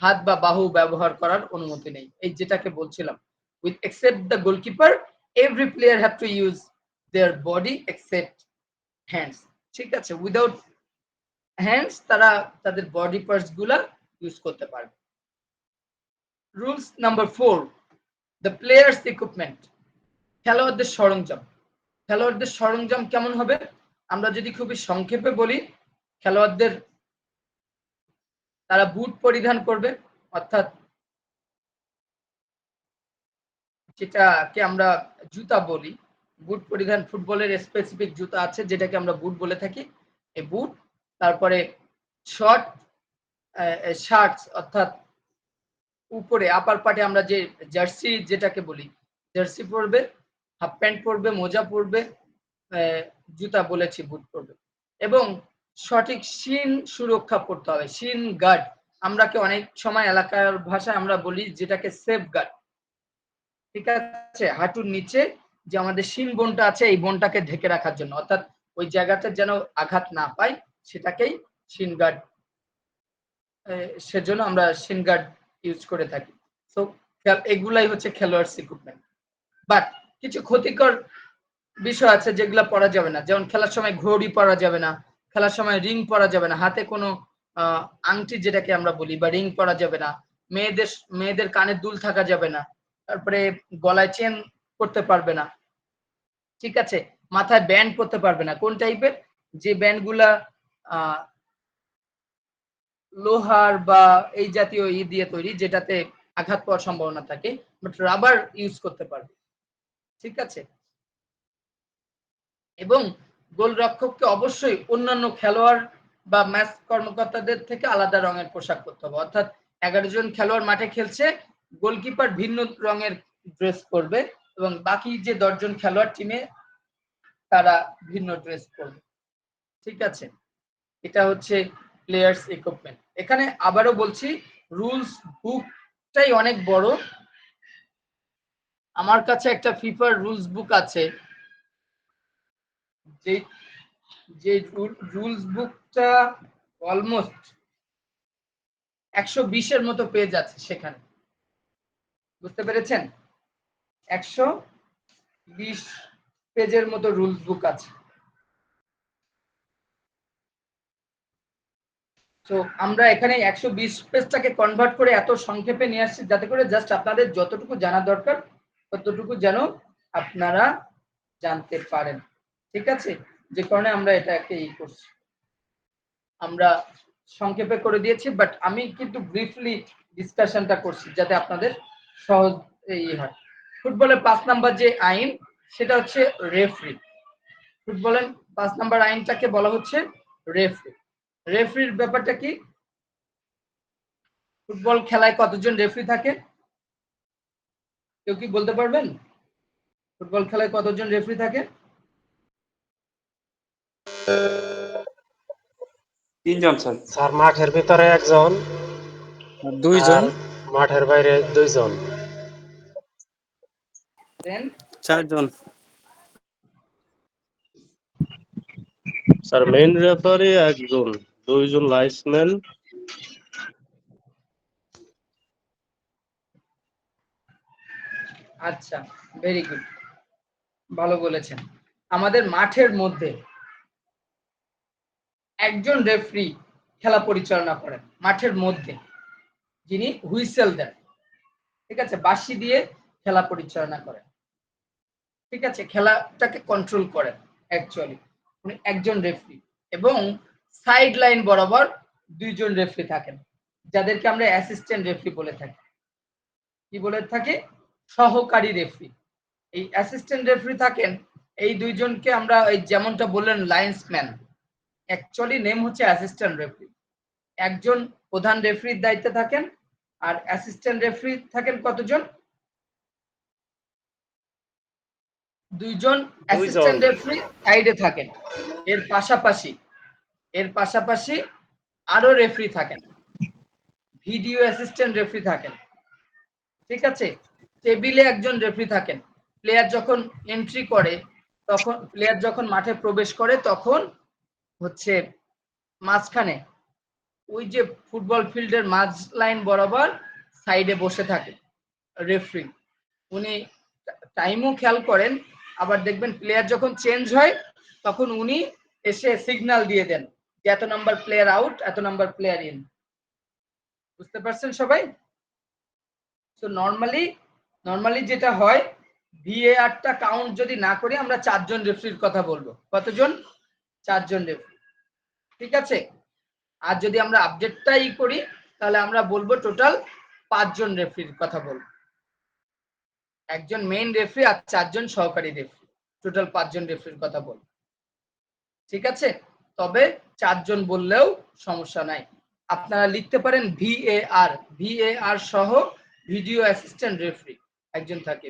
হাত বা বাহু ব্যবহার করার অনুমতি নেই। এই যেটাকে বলছিলাম, with except the goalkeeper every player have to use their body except hands. ঠিক আছে? উইদাউট হ্যান্ডস তারা তাদের বডি পার্টস গুলা ইউজ করতে পারবে। Rules number 4, the players equipment, খেলোয়াড়দের সরঞ্জাম। খেলোয়াড়দের সরঞ্জাম কেমন হবে? আমরা যদি খুবই সংক্ষেপে বলি, খেলোয়াড়দের তারা বুট পরিধান করবে, অর্থাৎ যেটাকে আমরা জুতা বলি, বুট পরিধান, ফুটবলের স্পেসিফিক জুতা আছে যেটাকে আমরা বুট বলে থাকি, এই বুট। তারপরে শর্ট শার্টস, অর্থাৎ উপরে আপার পার্টে আমরা যে জার্সি যেটাকে বলি, জার্সি পরবে, হাফ প্যান্ট পরবে, মোজা পরবে, জুতা বলেছি, বুট পরবে। এবং সঠিক শিন সুরক্ষা পড়তে হবে, শিন গার্ড, আমরাকে অনেক সময় এলাকার ভাষায় আমরা বলি যেটাকে সেফ গার্ড। ঠিক আছে, হাঁটুর নিচে যে আমাদের শিন বোনটা আছে, এই বোনটাকে ঢেকে রাখার জন্য, অর্থাৎ ওই জায়গাটা যেন আঘাত না পায়, সেটাকেই শিন গার্ড, সেজন্য আমরা শিন গার্ড ইউজ করে থাকি। তো এগুলাই হচ্ছে খেলোয়াড় ইকুইপমেন্ট। বাট কিছু ক্ষতিকর বিষয় আছে যেগুলো পরা যাবে না, যেমন খেলার সময় ঘড়ি পরা যাবে না, খেলার সময় রিং পরা যাবে না, হাতে কোনো আংটি যেটাকে আমরা বলি বা রিং পরা যাবে না, মেয়েদের কানে দুল থাকা যাবে না, তারপরে গলায় চেন পরতে পারবে না, ঠিক আছে, মাথায় ব্যান্ড পরতে পারবে না। কোন টাইপের? যে ব্যান্ডগুলা লোহার বা এই জাতীয় দিয়ে তৈরি, যেটাতে আঘাত পাওয়ার সম্ভাবনা থাকে, বাট রাবার ইউজ করতে পারবে, ঠিক আছে। এবং গোলরক্ষককে অবশ্যই অন্যান্য খেলোয়াড় বা ম্যাচ কর্মকর্তাদের থেকে আলাদা রঙের পোশাক পরতে হবে, অর্থাৎ 11 জন খেলোয়াড় মাঠে খেলছে, গোলকিপার ভিন্ন রঙের ড্রেস পরবে এবং বাকি যে 10 জন খেলোয়াড় টিমে তারা ভিন্ন ড্রেস পরবে, ঠিক আছে। এটা হচ্ছে প্লেয়ার্স ইকুইপমেন্ট। এখানে আবারও বলছি, রুলস বুকটাই অনেক বড়। আমার কাছে একটা ফিফার রুলস বুক আছে, যে রুলস বুকটা অলমোস্ট 120-এর মতো পেজ আছে সেখানে, বুঝতে পেরেছেন? 120 পেজের মতো রুলস বুক আছে। তো আমরা এখানে 120 পেজটাকে কনভার্ট করে এত সংক্ষেপে নিয়ে আসছি যাতে করে জাস্ট আপনাদের যতটুকু জানা দরকার ততটুকু যেন আপনারা জানতে পারেন, ঠিক আছে। যে কারণে আমরা এটাকে করছি, আমরা সংক্ষেপে করে দিয়েছি, বাট আমি কিন্তু ব্রিফলি ডিসকাশনটা করছি যাতে আপনাদের সহজ হয়। ফুটবলের 5 নাম্বার যে আইন, সেটা হচ্ছে রেফারি। ফুটবলের 5 নাম্বার আইনটাকে বলা হচ্ছে রেফারি। রেফারির ব্যাপারটা কি? ফুটবল খেলায় কতজন রেফারি থাকে? কেউ কি বলতে পারবেন? ফুটবল খেলায় কতজন রেফারি থাকে? 3 জন স্যার। স্যার মাঠের ভিতরে একজন, 2 আর জন। মাঠের বাইরে 2 জন। দেন 4 জন। স্যার মেইন রেফারি একজন, 2 জন লাইসম্যান, আচ্ছা, ভেরি গুড, ভালো বলেছেন। আমাদের মাঠের মধ্যে একজন রেফারি খেলা পরিচালনা করেন, মাঠের মধ্যে, যিনি হুইসেল দেন, ঠিক আছে, বাঁশি দিয়ে খেলা পরিচালনা করেন, ঠিক আছে, খেলাটাকে কন্ট্রোল করেন অ্যাকচুয়ালি উনি একজন রেফারি। এবং সাইড লাইন বরাবর 2 জন রেফারি থাকেন, যাদেরকে আমরা অ্যাসিস্ট্যান্ট রেফারি বলে থাকি। কি বলে থাকি? সহকারী রেফারি। এই অ্যাসিস্ট্যান্ট রেফারি থাকেন, এই 2 জনকে আমরা এই যেমনটা বললেন লাইন্সম্যান, অ্যাকচুয়ালি নেম হচ্ছে অ্যাসিস্ট্যান্ট রেফারি। একজন প্রধান রেফারির দায়িত্বে থাকেন, আর অ্যাসিস্ট্যান্ট রেফারি থাকেন কতজন? 2 জন অ্যাসিস্ট্যান্ট রেফারি সাইডে থাকেন। এর পাশাপাশি আরো রেফারি থাকেন, ভিডিও অ্যাসিস্ট্যান্ট রেফারি থাকেন, ঠিক আছে। টেবিলে একজন রেফারি থাকেন। প্লেয়ার যখন এন্ট্রি করে, তখন প্লেয়ার যখন মাঠে প্রবেশ করে তখন হচ্ছে মাঝখানে ওই যে ফুটবল ফিল্ডের মাঝ লাইন বরাবর সাইডে বসে থাকে রেফারি। উনি টাইমও খেয়াল করেন, আবার দেখবেন প্লেয়ার যখন চেঞ্জ হয় তখন উনি এসে সিগন্যাল দিয়ে দেন যে এত নাম্বার প্লেয়ার আউট, এত নাম্বার প্লেয়ার ইন। বুঝতে পারছেন সবাই? তো নর্মালি নরমালি যেটা হয় ভিএআরটা কাউন্ট যদি না করি আমরা 4 জন রেফারির কথা বলবো। কতজন? 4 জন রেফারি, ঠিক আছে। আর যদি আমরা আপডেটটাই করি তাহলে আমরা বলবো টোটাল 5 জন রেফারির কথা বলবো। একজন মেইন রেফারি আর 4 জন সহকারী রেফারি, টোটাল 5 জন রেফারির কথা বলবো, ঠিক আছে। তবে 4 জন বললেও সমস্যা নাই। আপনারা লিখতে পারেন ভিএআর, ভিএআর সহ ভিডিও অ্যাসিস্ট্যান্ট রেফারি একজন থাকে,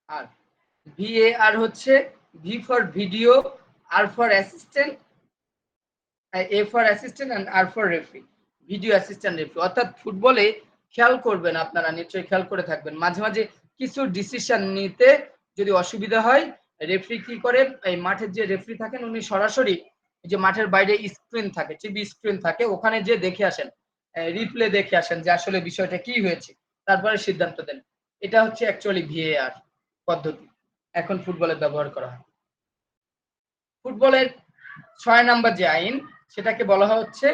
আর ভিএআর হচ্ছে ভি ফর ভিডিও, আর for assistant, A for assistant and R for referee, video assistant referee. অর্থাৎ ফুটবলে খেয়াল করবেন, আপনারা নিশ্চয়ই খেয়াল করে থাকবেন, মাঝে মাঝে কিছু ডিসিশন নিতে যদি অসুবিধা হয় রেফারি কি করে, এই মাঠের যে রেফারি থাকেন উনি সরাসরি যে মাঠের বাইরে স্ক্রিন থাকে, টিভি স্ক্রিন থাকে, ওখানে যে দেখে আসেন, রিপ্লে দেখে আসেন যে আসলে বিষয়টা কি হয়েছে, তারপরে সিদ্ধান্ত দেন। এটা হচ্ছে অ্যাকচুয়ালি ভিএআর পদ্ধতি এখন ফুটবলে ব্যবহার করা হয়। ফুটবলের 6 নাম্বার যে আইন সেটাকে বলা হচ্ছে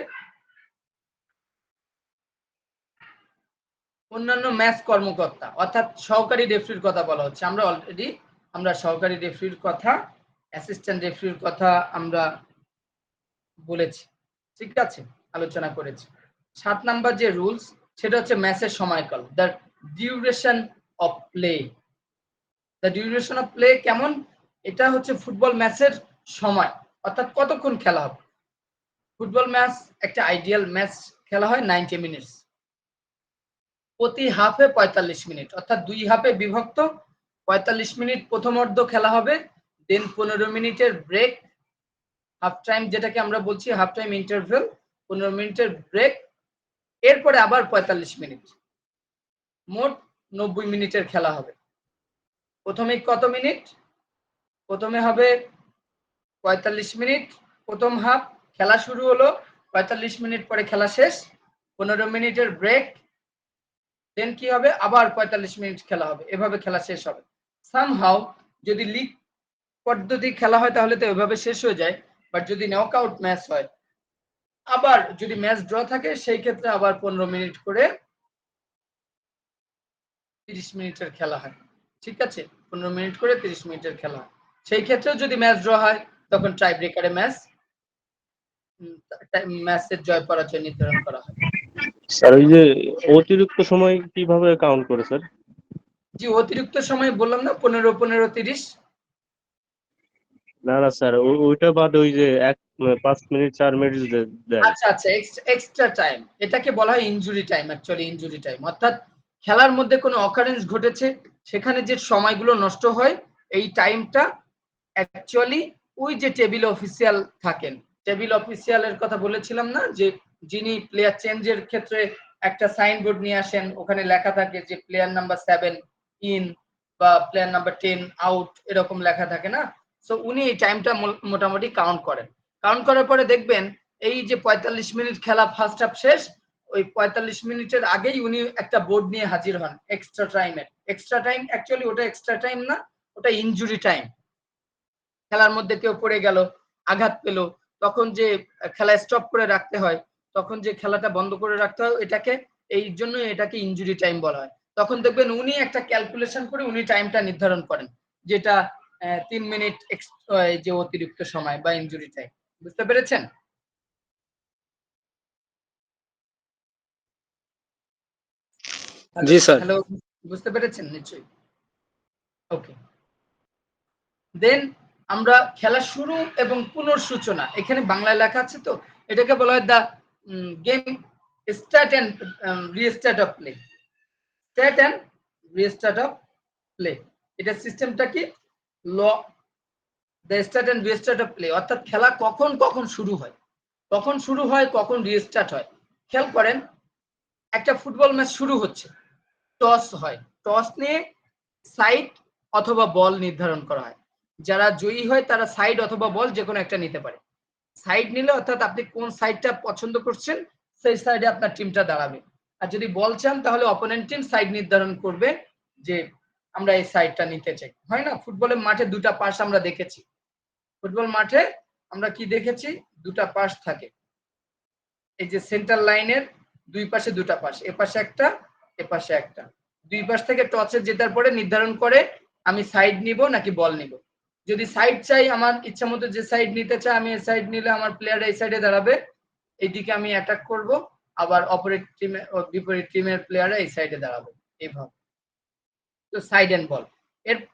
অন্যান্য ম্যাচ কর্মকর্তা, অর্থাৎ সহকারী রেফারির কথা বলা হচ্ছে। আমরা অলরেডি সহকারী রেফারির কথা, অ্যাসিস্ট্যান্ট রেফারির কথা আমরা বলেছি, ঠিক আছে, আলোচনা করেছি। 7 নাম্বার যে রুলস সেটা হচ্ছে ম্যাচের সময়কাল, the duration of play. The duration of play কেমন? এটা হচ্ছে ফুটবল ম্যাচের সময়, অর্থাৎ কতক্ষণ খেলা হবে। ফুটবল ম্যাচ একটা আইডিয়াল ম্যাচ খেলা হয় 90 মিনিটস, প্রতি হাফে 45 মিনিট, অর্থাৎ 2 হাফে বিভক্ত। 45 মিনিট প্রথম অর্ধ খেলা হবে, দেন 15 মিনিটের ব্রেক, হাফ টাইম যেটাকে আমরা বলছি হাফ টাইম ইন্টারভেল, 15 মিনিটের ব্রেক, এরপরে আবার 45 মিনিট, মোট 90 মিনিটের খেলা হবে। প্রথমে কত মিনিট? প্রথমে হবে 45 মিনিট প্রথম হাফ, খেলা শুরু হলো, 45 মিনিট পরে খেলা শেষ, 15 মিনিটের ব্রেক, দেন কি হবে, আবার 45 মিনিট খেলা হবে, এভাবে খেলা শেষ হবে। সামহাউ যদি লিগ পদ্ধতি খেলা হয় তাহলে তো এভাবে শেষ হয়ে যায়, বাট যদি নকআউট ম্যাচ হয়, আবার যদি ম্যাচ ড্র থাকে সেই ক্ষেত্রে আবার 15 মিনিট করে 30 মিনিটের খেলা হয়, ঠিক আছে, 15 মিনিট করে 30 মিনিটের খেলা হয়। সেই ক্ষেত্রেও যদি ম্যাচ ড্র হয় তখন টাই ব্রেকারে ম্যাচের জয় পরাজয় নির্ধারণ করা হয়। স্যার ওই যে অতিরিক্ত সময় কিভাবে কাউন্ট করে স্যার? জি, অতিরিক্ত সময় বললাম না 15 15 30। না না স্যার, ওইটা বাদ ওই যে 5 মিনিট 4 মিনিট দেয়। আচ্ছা আচ্ছা, এক্সট্রা টাইম, এটাকে বলা হয় injury time, actually injury time, অর্থাৎ খেলার মধ্যে কোনো অকারেন্স ঘটেছে সেখানে যে সময়গুলো নষ্ট হয়, এই টাইমটা অ্যাকচুয়ালি ওই যে টেবিল অফিসিয়াল থাকেন, টেবিল অফিসিয়ালের কথা বলেছিলাম না, যে যিনি প্লেয়ার চেঞ্জের ক্ষেত্রে একটা সাইনবোর্ড নিয়ে আসেন, ওখানে লেখা থাকে যে প্লেয়ার নাম্বার 7 ইন বা প্লেয়ার নাম্বার 10 আউট, এরকম লেখা থাকে না। সো উনি এই টাইমটা মোটামুটি কাউন্ট করেন। কাউন্ট করার পরে দেখবেন এই যে 45 মিনিট খেলা ফার্স্ট হাফ শেষ, ওই 45 মিনিটের আগেই উনি একটা বোর্ড নিয়ে হাজির হন এক্সট্রা টাইমের। এক্সট্রা টাইম অ্যাকচুয়ালি ওটা এক্সট্রা টাইম না, ওটা ইনজুরি টাইম। খেলার মধ্যে কেউ পড়ে গেল, আঘাত পেল, তখন যে খেলা স্টপ করে রাখতে হয়, তখন যে খেলাটা বন্ধ করে রাখতে হয়, এটাকে এই জন্য এটাকে ইনজুরি টাইম বলা হয়। তখন দেখবেন উনি একটা ক্যালকুলেশন করে উনি টাইমটা নির্ধারণ করেন, যেটা 3 মিনিট যে অতিরিক্ত সময় বা ইনজুরি টাইম। বুঝতে পেরেছেন? জি স্যার। হ্যালো, বুঝতে পেরেছেন নিশ্চয়ই? ওকে, দেন আমরা খেলা শুরু এবং পুনঃসূচনা, এখানে বাংলায় লেখা আছে তো, এটাকে বলা হয় the game start and restart of play. Start and restart of play, এটা সিস্টেমটা কি, the start and restart of play, অর্থাৎ খেলা কখন কখন শুরু হয়, কখন শুরু হয়, কখন রিস্টার্ট হয়। খেয়াল করেন, একটা ফুটবল ম্যাচ শুরু হচ্ছে, টস হয়, টস নিয়ে সাইড অথবা বল নির্ধারণ করা হয়। যারা জয়ী হয় তারা সাইড অথবা বল যে কোনো একটা নিতে পারে। সাইড নিলে অর্থাৎ আপনি কোন সাইডটা পছন্দ করছেন সেই সাইডে আপনার টিমটা দাঁড়াবে, আর যদি বল চান তাহলে অপোনেন্ট টিম সাইড নির্ধারণ করবে যে আমরা এই সাইডটা নিতে চাই। হয় না, ফুটবলের মাঠে দুটা পাশ আমরা দেখেছি, ফুটবল মাঠে আমরা কি দেখেছি, দুটা পাশ থাকে। এই যে সেন্টার লাইনের দুই পাশে দুটা পাশ, এ পাশে একটা এ পাশে একটা। দুই পাশ থেকে টসে জেতার পরে নির্ধারণ করে আমি সাইড নিব নাকি বল নিব। যদি সাইড চাই, আমার ইচ্ছা মতো যে সাইড নিতে চাই আমি এই সাইড নিলে আমার প্লেয়ার এই সাইডে দাঁড়াবে, এইদিকে আমি অ্যাটাক করব, আবার অপোজিট টিমে বিপরীত টিমের প্লেয়াররা এই সাইডে দাঁড়াবে, এইভাবে। তো সাইড এন্ড বল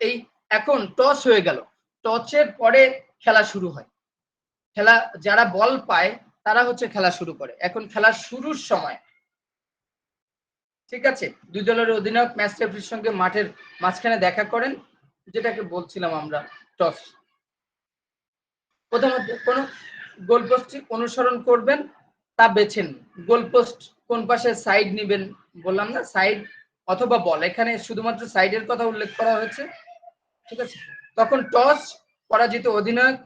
এই এখন টস হয়ে গেল, টসের পরে খেলা শুরু হয়। খেলা যারা বল পায় তারা হচ্ছে খেলা শুরু করে। এখন খেলা শুরুর সময়, ঠিক আছে, দুই দলের অধিনায়ক ম্যাচ রেফারির সঙ্গে মাঠের মাঝখানে দেখা করেন, যেটাকে বলছিলাম আমরা টস। প্রথমত কোন গোলপোস্ট অনুসরণ করবেন তা বেছে নিন। গোলপোস্ট কোন পাশে সাইড নেবেন বললাম না, সাইড অথবা বল, এখানে শুধুমাত্র সাইডের কথা উল্লেখ করা হয়েছে, ঠিক আছে। তখন টস পরাজিত অধিনায়ক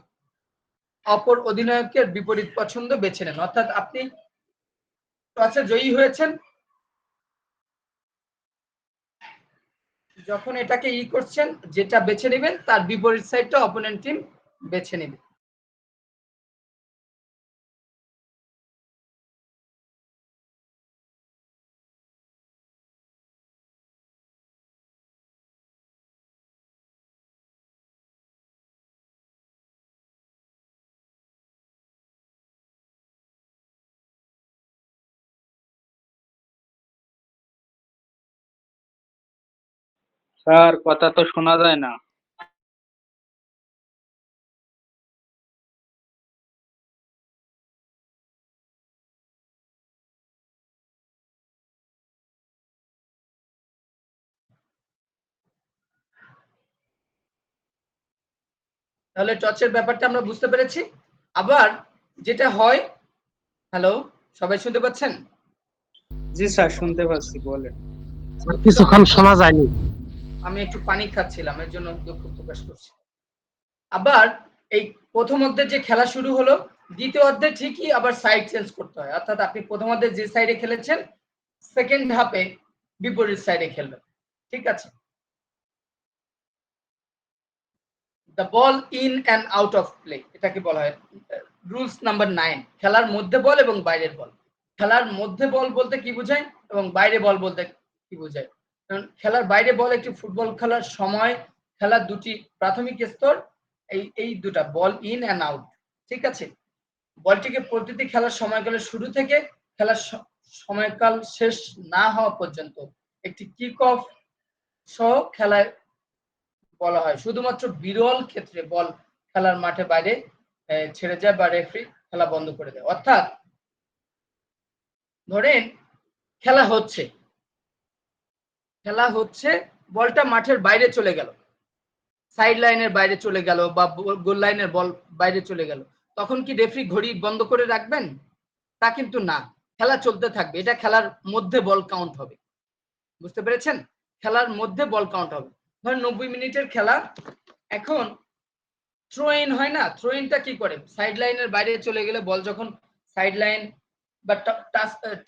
অপর অধিনায়কের বিপরীত পছন্দ বেছে নেন, অর্থাৎ আপনি টসে জয়ী হয়েছেন, যখন এটাকে করছেন যেটা বেছে নেবেন তার বিপরীত সাইডটা অপোনেন্ট টিম বেছে নেবে। স্যার কথা তো শোনা যায় না। তাহলে টচের ব্যাপারটা আমরা বুঝতে পেরেছি। আবার যেটা হয়, হ্যালো সবাই শুনতে পাচ্ছেন? জি স্যার শুনতে পাচ্ছি, বলেন। কিছুক্ষণ শোনা যায়নি। আমি একটু পানি খাচ্ছিলাম, এর জন্য দুঃখ প্রকাশ করছি। আবার এই প্রথম অর্ধে যে খেলা শুরু হলো, দ্বিতীয় অর্ধে ঠিকই আবার সাইড চেঞ্জ করতে হয়, অর্থাৎ আপনি প্রথম অর্ধে যে সাইডে খেলেছেন সেকেন্ড হাফে বিপরীত সাইডে খেলবেন, ঠিক আছে। The ball in and out of play, এটাকে বলা হয় রুলস নাম্বার 9। খেলার মধ্যে বল এবং বাইরের বল। খেলার মধ্যে বল বলতে কি বোঝায় এবং বাইরে বল বলতে কি বোঝায়? কারণ খেলার বাইরে বল একটি ফুটবল খেলার সময় খেলার দুটি প্রাথমিক স্তর, এই দুটা বল ইন অ্যান্ড আউট, ঠিক আছে। বলটিকে প্রতিটি খেলার সময়কালের শুরু থেকে খেলার সময়কাল শেষ না হওয়া পর্যন্ত একটি কিক অফ সহ খেলায় বলা হয়। শুধুমাত্র বিরল ক্ষেত্রে বল খেলার মাঠে বাইরে ছেড়ে যায় বা রেফারি খেলা বন্ধ করে দেয়। অর্থাৎ ধরেন খেলা হচ্ছে বলটা মাঠের বাইরে চলে গেল, সাইড লাইনের বাইরে চলে গেল বা গোল লাইনের বল বাইরে চলে গেল, তখন কি রেফারি ঘড়ি বন্ধ করে রাখবেন? তা কিন্তু না, খেলা চলতে থাকবে। এটা খেলার মধ্যে বল কাউন্ট হবে, বুঝতে পেরেছেন? খেলার মধ্যে বল কাউন্ট হবে। ধরেন 90 মিনিটের খেলা, এখন থ্রো ইন হয় না, থ্রো ইনটা কি করে, সাইড লাইনের বাইরে চলে গেলে বল যখন সাইড লাইন বা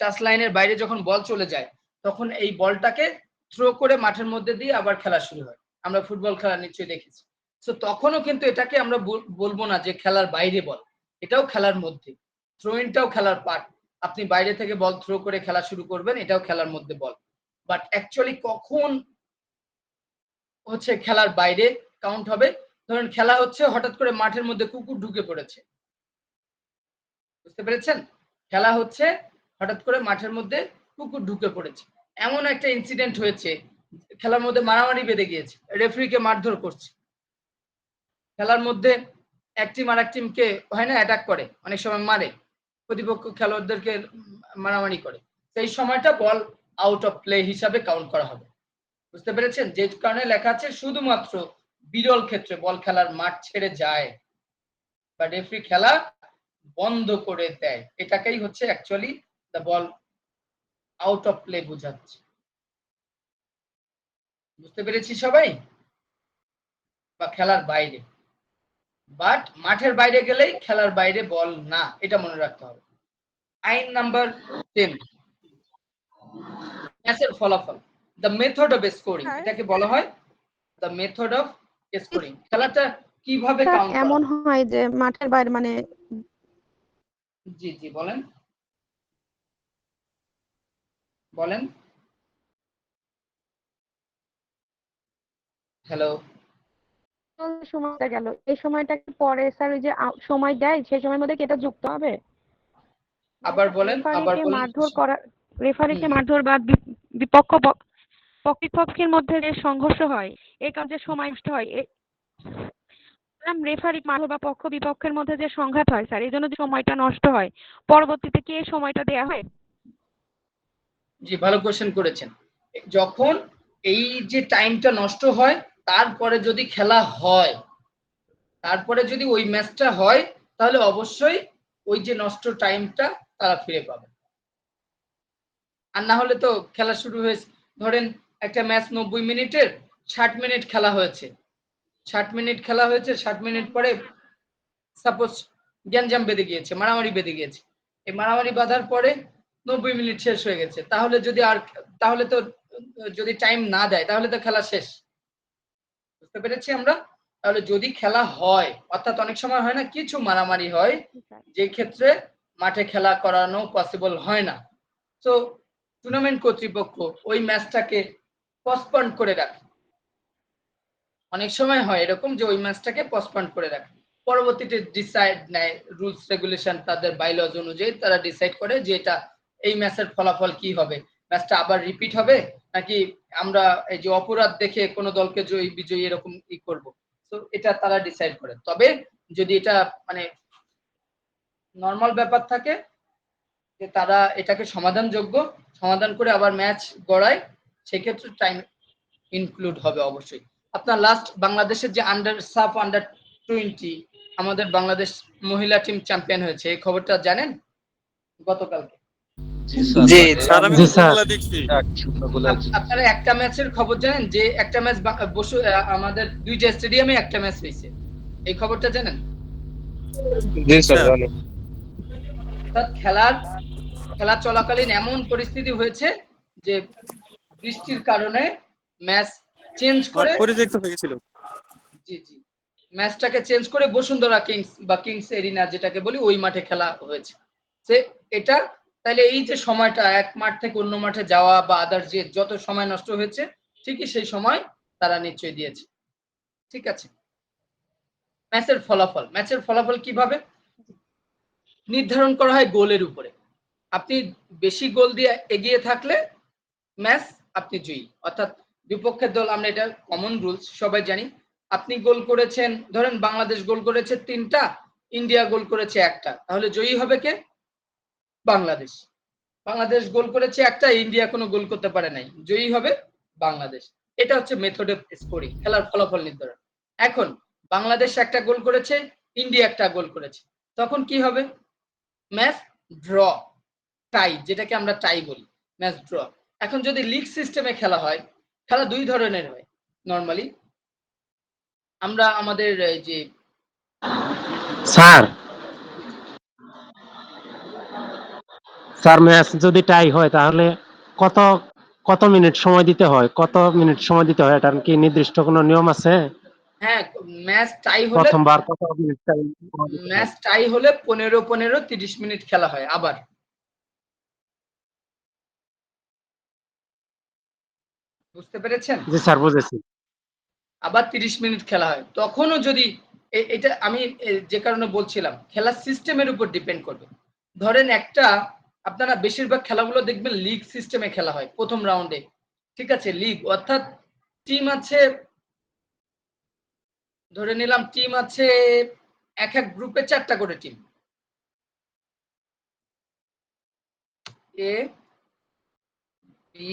টাচ লাইনের বাইরে যখন বল চলে যায়, তখন এই বলটাকে থ্রো করে মাঠের মধ্যে দিয়ে আবার খেলা শুরু হয়। আমরা ফুটবল খেলা নিশ্চয়ই দেখেছি। তো তখনও কিন্তু এটাকে আমরা বলবো না যে খেলার বাইরে বল, এটাও খেলার মধ্যে। থ্রো ইনটাও খেলার পার্ট, আপনি বাইরে থেকে বল থ্রো করে খেলা শুরু করবেন, এটাও খেলার মধ্যে বল। বাট অ্যাকচুয়ালি কখন হচ্ছে খেলার বাইরে কাউন্ট হবে? ধরেন খেলা হচ্ছে, হঠাৎ করে মাঠের মধ্যে কুকুর ঢুকে পড়েছে, বুঝতে পেরেছেন? খেলা হচ্ছে, হঠাৎ করে মাঠের মধ্যে কুকুর ঢুকে পড়েছে, এমন একটা ইনসিডেন্ট হয়েছে, খেলার মধ্যে মারামারি বেঁধে গিয়েছে, রেফারিকে মারধর করছে, খেলার মধ্যে এক টিম আর এক টিমকে হয় না অ্যাটাক করে, অনেক সময় মারে, প্রতিপক্ষ খেলোয়াড়দেরকে মারামারি করে, সেই সময়টা বল আউট অফ প্লে হিসাবে কাউন্ট করা হবে, বুঝতে পেরেছেন? যে কারণে লেখা আছে শুধুমাত্র বিরল ক্ষেত্রে বল খেলার মাঠ ছেড়ে যায় বা রেফারি খেলা বন্ধ করে দেয়, এটাকেই হচ্ছে actually the ball out of play বোঝাচ্ছে। বুঝতে পেরেছি সবাই? বা খেলার বাইরে, বাট মাঠের বাইরে গেলেই খেলার বাইরে বল না, এটা মনে রাখতে হবে। আইন নাম্বার 10, ম্যাচের ফলাফল, দ্য মেথড অফ স্কোরিং, এটাকে বলা হয় দ্য মেথড অফ স্কোরিং। খেলাটা কিভাবে স্যার কাউন্ট করা এমন হয়? হয় যে মাঠের বাইরে মানে জি জি বলেন বলেন। হ্যালো। সময়টা গেল, এই সময়টা কি পরে স্যার ওই যে সময় দেয় সেই সময়ের মধ্যে কি এটা যুক্ত হবে? আবার বলেন আবার রেফারিকে বলেন। মারধর করা, রেফারিকে হুম, মারধর বা পক্ষের মধ্যে যে সংঘর্ষ হয় এই কারণে যে সময় নষ্ট হয়, রেফারি মারধর বা পক্ষ বিপক্ষের মধ্যে যে সংঘাত হয় স্যার, এই জন্য যে সময়টা নষ্ট হয়, পরবর্তীতে কি এই সময়টা দেয়া হয়? জি ভালো কোশ্চেন করেছেন। যখন এই যে টাইমটা নষ্ট হয়, তারপরে যদি খেলা হয়, তারপরে যদি ওই ম্যাচটা হয়, তাহলে অবশ্যই ওই যে নষ্ট টাইমটা তারা ফিরে পাবে। আর না হলে তো খেলা শুরু হয়েছে, ধরেন একটা ম্যাচ 90 মিনিটের, 60 মিনিট খেলা হয়েছে, 60 মিনিট খেলা হয়েছে, 60 মিনিট পরে সাপোজ গ্যাঞ্জাম বেঁধে গিয়েছে, মারামারি বেঁধে গিয়েছে। এই মারামারি বাঁধার পরে 90 মিনিট শেষ হয়ে গেছে, তাহলে তো যদি টাইম না দেয় তাহলে তো খেলা শেষ। বুঝতে পেরেছি আমরা? তাহলে যদি খেলা হয়, অর্থাৎ অনেক সময় হয় না কিছু মারামারি হয়, যে ক্ষেত্রে মাঠে খেলা করানো পসিবল হয় না, তো টুর্নামেন্ট কর্তৃপক্ষ ওই ম্যাচটাকে পোস্টপন্ড করে রাখে। অনেক সময় হয় এরকম যে ওই ম্যাচটাকে পোস্টপন্ড করে রাখে, পরবর্তীতে ডিসাইড নেয়, রুলস রেগুলেশন তাদের বাইলজ অনুযায়ী তারা ডিসাইড করে যে এটা এই ম্যাচের ফলাফল কি হবে, ম্যাচটা আবার রিপিট হবে নাকি আমরা এই যে অপরাধ দেখে কোনো দলকে জয়ী বিজয়ী এরকম ই করব। তো এটা তারা ডিসাইড করে। তবে যদি এটা মানে নর্মাল ব্যাপার থাকে যে তারা এটাকে সমাধান করে আবার ম্যাচ গড়ায়, সেক্ষেত্রে টাইম ইনক্লুড হবে অবশ্যই। আপনার লাস্ট বাংলাদেশের যে আন্ডার 20 আমাদের বাংলাদেশ মহিলা টিম চ্যাম্পিয়ন হয়েছে, এই খবরটা জানেন গতকালকে? জি স্যার আমি জি স্যার। খবরগুলো দেখছি। আপনারা একটা ম্যাচের খবর জানেন যে একটা ম্যাচ আমাদের দুইটা স্টেডিয়ামে একটা ম্যাচ হয়েছে, এই খবরটা জানেন? জি স্যার স্যার। জানি। অর্থাৎ খেলা চলাকালীন এমন পরিস্থিতি হয়েছে যে বৃষ্টির কারণে ম্যাচ চেঞ্জ মাঠ করে, পরিত্যক্ত হয়ে গেছিল। জি জি, ম্যাচটাকে চেঞ্জ করে বসুন্ধরা কিংস বা কিংস এরিনা যেটাকে বলি ওই মাঠে খেলা হয়েছে। সে এটা তাহলে এই যে সময়টা এক মাঠ থেকে অন্য মাঠে যাওয়া বা আদার যে যত সময় নষ্ট হয়েছে, ঠিকই সেই সময় তারা নিশ্চয়ই দিয়েছে। ঠিক আছে। ম্যাচের ফলাফল কিভাবে নির্ধারণ করা হয়? গোলের উপরে। আপনি বেশি গোল দিয়ে এগিয়ে থাকলে ম্যাচ আপনি জয়ী, অর্থাৎ বিপক্ষের দল, আমরা এটা কমন রুলস সবাই জানি, আপনি গোল করেছেন, ধরেন বাংলাদেশ গোল করেছে 3টা, ইন্ডিয়া গোল করেছে 1টা, তাহলে জয়ী হবে কে? বাংলাদেশ। বাংলাদেশ গোল করেছে 1টা, ইন্ডিয়া কোনো গোল করতে পারে নাই, জয়ী হবে বাংলাদেশ। এটা হচ্ছে মেথড অফ স্কোরিং, খেলার ফলাফল নির্ধারণ। এখন বাংলাদেশ 1টা গোল করেছে, ইন্ডিয়া 1টা গোল করেছে, তখন কি হবে? ম্যাচ ড্র, টাই, যেটাকে আমরা টাই বলি, ম্যাচ ড্র। এখন যদি লিগ সিস্টেমে খেলা হয়, খেলা দুই ধরনের হয় নরমালি। আমরা আমাদের যে স্যার স্যার ম্যাচ যদি টাই হয় তাহলে কত কত মিনিট সময় দিতে হয়, এটার কি নির্দিষ্ট কোনো নিয়ম আছে? হ্যাঁ, ম্যাচ টাই হলে প্রথমবার কত মিনিট টাইম সময় দিতে হয়? 15 30 মিনিট খেলা হয় আবার। বুঝতে পেরেছেন? জি স্যার বুঝেছি। আবার 30 মিনিট খেলা হয়, তখনও যদি এটা আমি যে কারণে বলছিলাম খেলার সিস্টেমের উপর ডিপেন্ড করবে। ধরেন একটা, আপনারা বেশিরভাগ খেলাগুলো দেখবেন লিগ সিস্টেমে খেলা হয় প্রথম রাউন্ডে। ঠিক আছে, লিগ অর্থাৎ টিম আছে, ধরে নিলাম টিম আছে এক এক গ্রুপে 4টা করে team, A B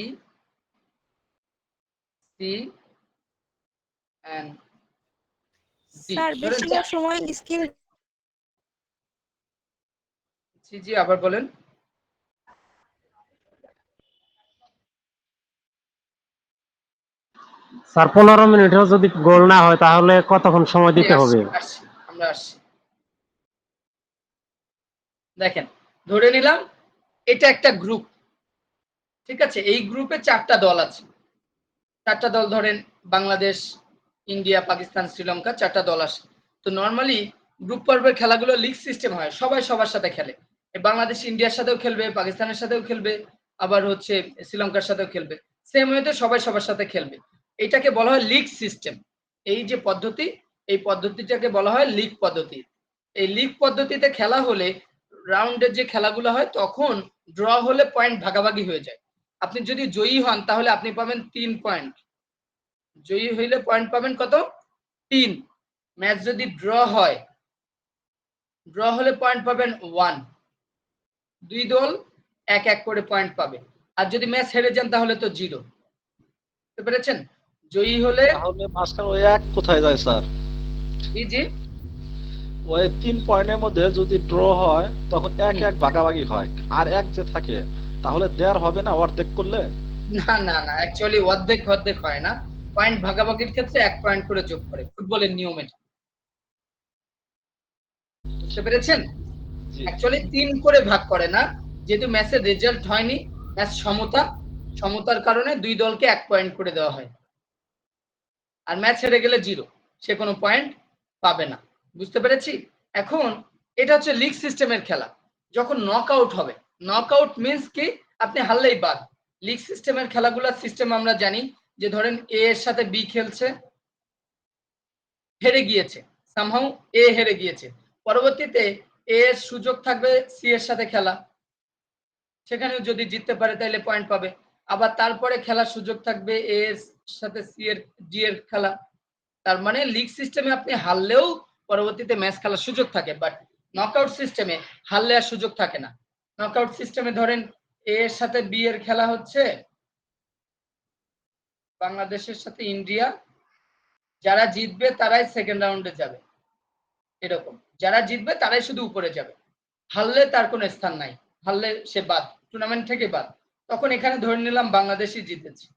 C and D. Sir ধরেন বেশিরভাগ সময় স্কিল জি জি আবার বলেন। স্যার 15 মিনিটেও যদি গোল না হয় তাহলে কতক্ষণ সময় দিতে হবে? আমরা আসছি। দেখেন, ধরে নিলাম এটা একটা গ্রুপ, ঠিক আছে, এই গ্রুপে 4টা দল আছে, 4টা দল, ধরেন বাংলাদেশ, ইন্ডিয়া, পাকিস্তান, শ্রীলঙ্কা, 4টা দল আসে। তো নর্মালি গ্রুপ পর্বের খেলাগুলো লিগ সিস্টেম হয়, সবাই সবার সাথে খেলে। বাংলাদেশ ইন্ডিয়ার সাথেও খেলবে, পাকিস্তানের সাথেও খেলবে, আবার হচ্ছে শ্রীলঙ্কার সাথেও খেলবে। সেম ওয়েতে সবাই সবার সাথে খেলবে। এটাকে বলা হয় লিগ সিস্টেম। এই যে পদ্ধতি, এই পদ্ধতিটাকে বলা হয় লিগ পদ্ধতি। এই লিগ পদ্ধতিতে খেলা হলে রাউন্ডের যে খেলাগুলো হয় তখন ড্র হলে পয়েন্ট ভাগাভাগি হয়ে যায়। আপনি যদি জয়ী হন তাহলে আপনি পাবেন 3 পয়েন্ট। জয়ী হইলে পয়েন্ট পাবেন কত? 3। ম্যাচ যদি ড্র হয়, ড্র হলে পয়েন্ট পাবেন 1। দুই দল এক এক করে পয়েন্ট পাবে। আর যদি ম্যাচ হেরে যান তাহলে তো 0। বুঝতে পেরেছেন? জয়ী হলে তাহলে মাঝখানে ওই এক কোথায় যায় স্যার? জি ওই 3 পয়েন্টের মধ্যে যদি ড্র হয় তখন এক এক ভাগাভাগি হয়, আর এক যে থাকে তাহলে দেয়ার হবে না অর্ধেক করলে? না অ্যাকচুয়ালি অর্ধেক অর্ধেক হয় না। পয়েন্ট ভাগাভাগির ক্ষেত্রে 1 পয়েন্ট করে যোগ করে, ফুটবলের নিয়ম এটা। বুঝতে পেরেছেন? জি। অ্যাকচুয়ালি 3 করে ভাগ করে না, যেহেতু ম্যাচের রেজাল্ট হয়নি, ম্যাচ সমতার কারণে দুই দলকে 1 পয়েন্ট করে দেওয়া হয়। আর ম্যাচ হেরে গেলে 0, সে কোনো পয়েন্ট পাবে না। বুঝতে পেরেছি? এখন এটা হচ্ছে লিগ সিস্টেমের খেলা। যখন নকআউট হবে, নকআউট মিন্স কি আপনি হারলেই বাদ। লিগ সিস্টেমের খেলাগুলোর সিস্টেম আমরা জানি যে ধরেন এ এর সাথে বি খেলছে, হেরে গিয়েছে, সামহাউ এ হেরে গিয়েছে, পরবর্তীতে এ এর সুযোগ থাকবে সি এর সাথে খেলা, সেখানেও যদি জিততে পারে তাহলে পয়েন্ট পাবে। আবার তারপরে খেলার সুযোগ থাকবে এ এর সাথে সি এর ডি এর খেলা। তার মানে লিগ সিস্টেমে আপনি হারলেও পরবর্তীতে ম্যাচ খেলার সুযোগ থাকে, বাট নকআউট সিস্টেমে হারলে আর সুযোগ থাকে না। নকআউট সিস্টেমে ধরেন এ এর সাথে বি এর খেলা হচ্ছে, বাংলাদেশের সাথে ইন্ডিয়া, যারা জিতবে তারাই সেকেন্ড রাউন্ডে যাবে, এরকম। যারা জিতবে তারাই শুধু উপরে যাবে, হারলে তার কোনো স্থান নাই, হারলে সে বাদ, টুর্নামেন্ট থেকে বাদ। তখন এখানে ধরে নিলাম বাংলাদেশই জিতেছে,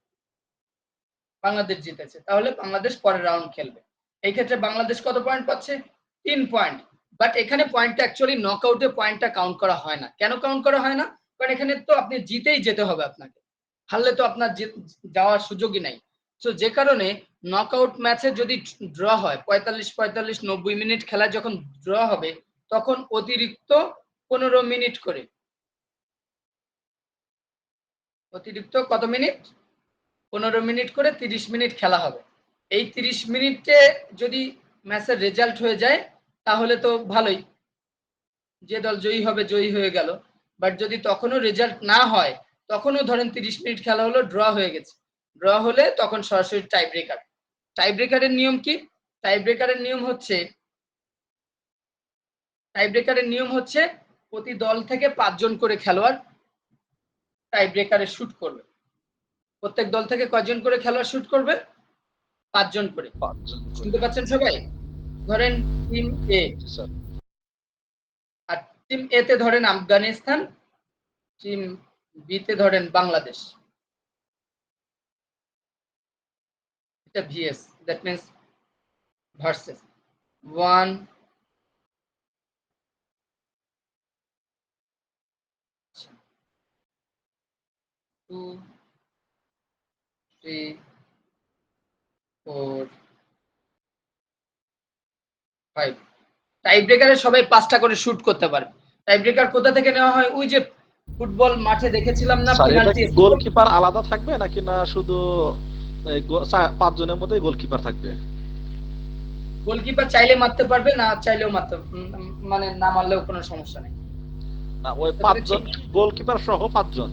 বাংলাদেশ জিতেছে, তাহলে বাংলাদেশ পরের রাউন্ড খেলবে। এই ক্ষেত্রে বাংলাদেশ কত পয়েন্ট পাচ্ছে? 3 পয়েন্ট। বাট এখানে পয়েন্টটা অ্যাকচুয়ালি নকআউটে পয়েন্টটা কাউন্ট করা হয় না। কেন কাউন্ট করা হয় না? কারণ এখানে তো আপনি জিতেই যেতে হবে, আপনাকে হারলে তো আপনার যাওয়ার সুযোগই নাই। তো যে কারণে নকআউট ম্যাচে যদি ড্র হয়, 45 90 মিনিট খেলা যখন ড্র হবে, তখন অতিরিক্ত 15 মিনিট করে, অতিরিক্ত কত মিনিট? 15 মিনিট করে 30 মিনিট খেলা হবে। এই 30 মিনিটে যদি ম্যাচের রেজাল্ট হয়ে যায় তাহলে তো ভালোই, যে দল জয়ী হবে জয়ী হয়ে গেল। বাট যদি তখনও রেজাল্ট না হয়, তখনও ধরেন 30 মিনিট খেলা হলো, ড্র হয়ে গেছে, ড্র হলে তখন সরাসরি টাই ব্রেকার। টাই ব্রেকারের নিয়ম কি? টাই ব্রেকারের নিয়ম হচ্ছে প্রতি দল থেকে 5 জন করে খেলোয়াড় টাই ব্রেকারে শুট করবে। প্রত্যেক দল থেকে কয়জন করে খেলোয়াড় শুট করবে? 5 জন করে। 5 জন করে। শুনতে পাচ্ছেন সবাই? ধরেন টিম এ, জি স্যার। আর টিম এ তে ধরেন আফগানিস্তান, টিম বি তে ধরেন বাংলাদেশ। এটা ভিএস, দ্যাট মিন্স ভার্সেস 1 2 3 4 5। টাই ব্রেকারে সবাই 5টা করে শুট করতে পারে। টাই ব্রেকার কোথা থেকে নেওয়া হয়? ওই যে ফুটবল মাঠে দেখেছিলাম না, স্যার এটা পেনাল্টি কি গোলকিপার আলাদা থাকবে নাকি না শুধু 5 জনের মধ্যেই গোলকিপার থাকবে? গোলকিপার চাইলে মারতে পারবে, না চাইলেও মানে না মারলেও কোনো সমস্যা নেই। না ওই 5 জন গোলকিপার সহ 5 জন।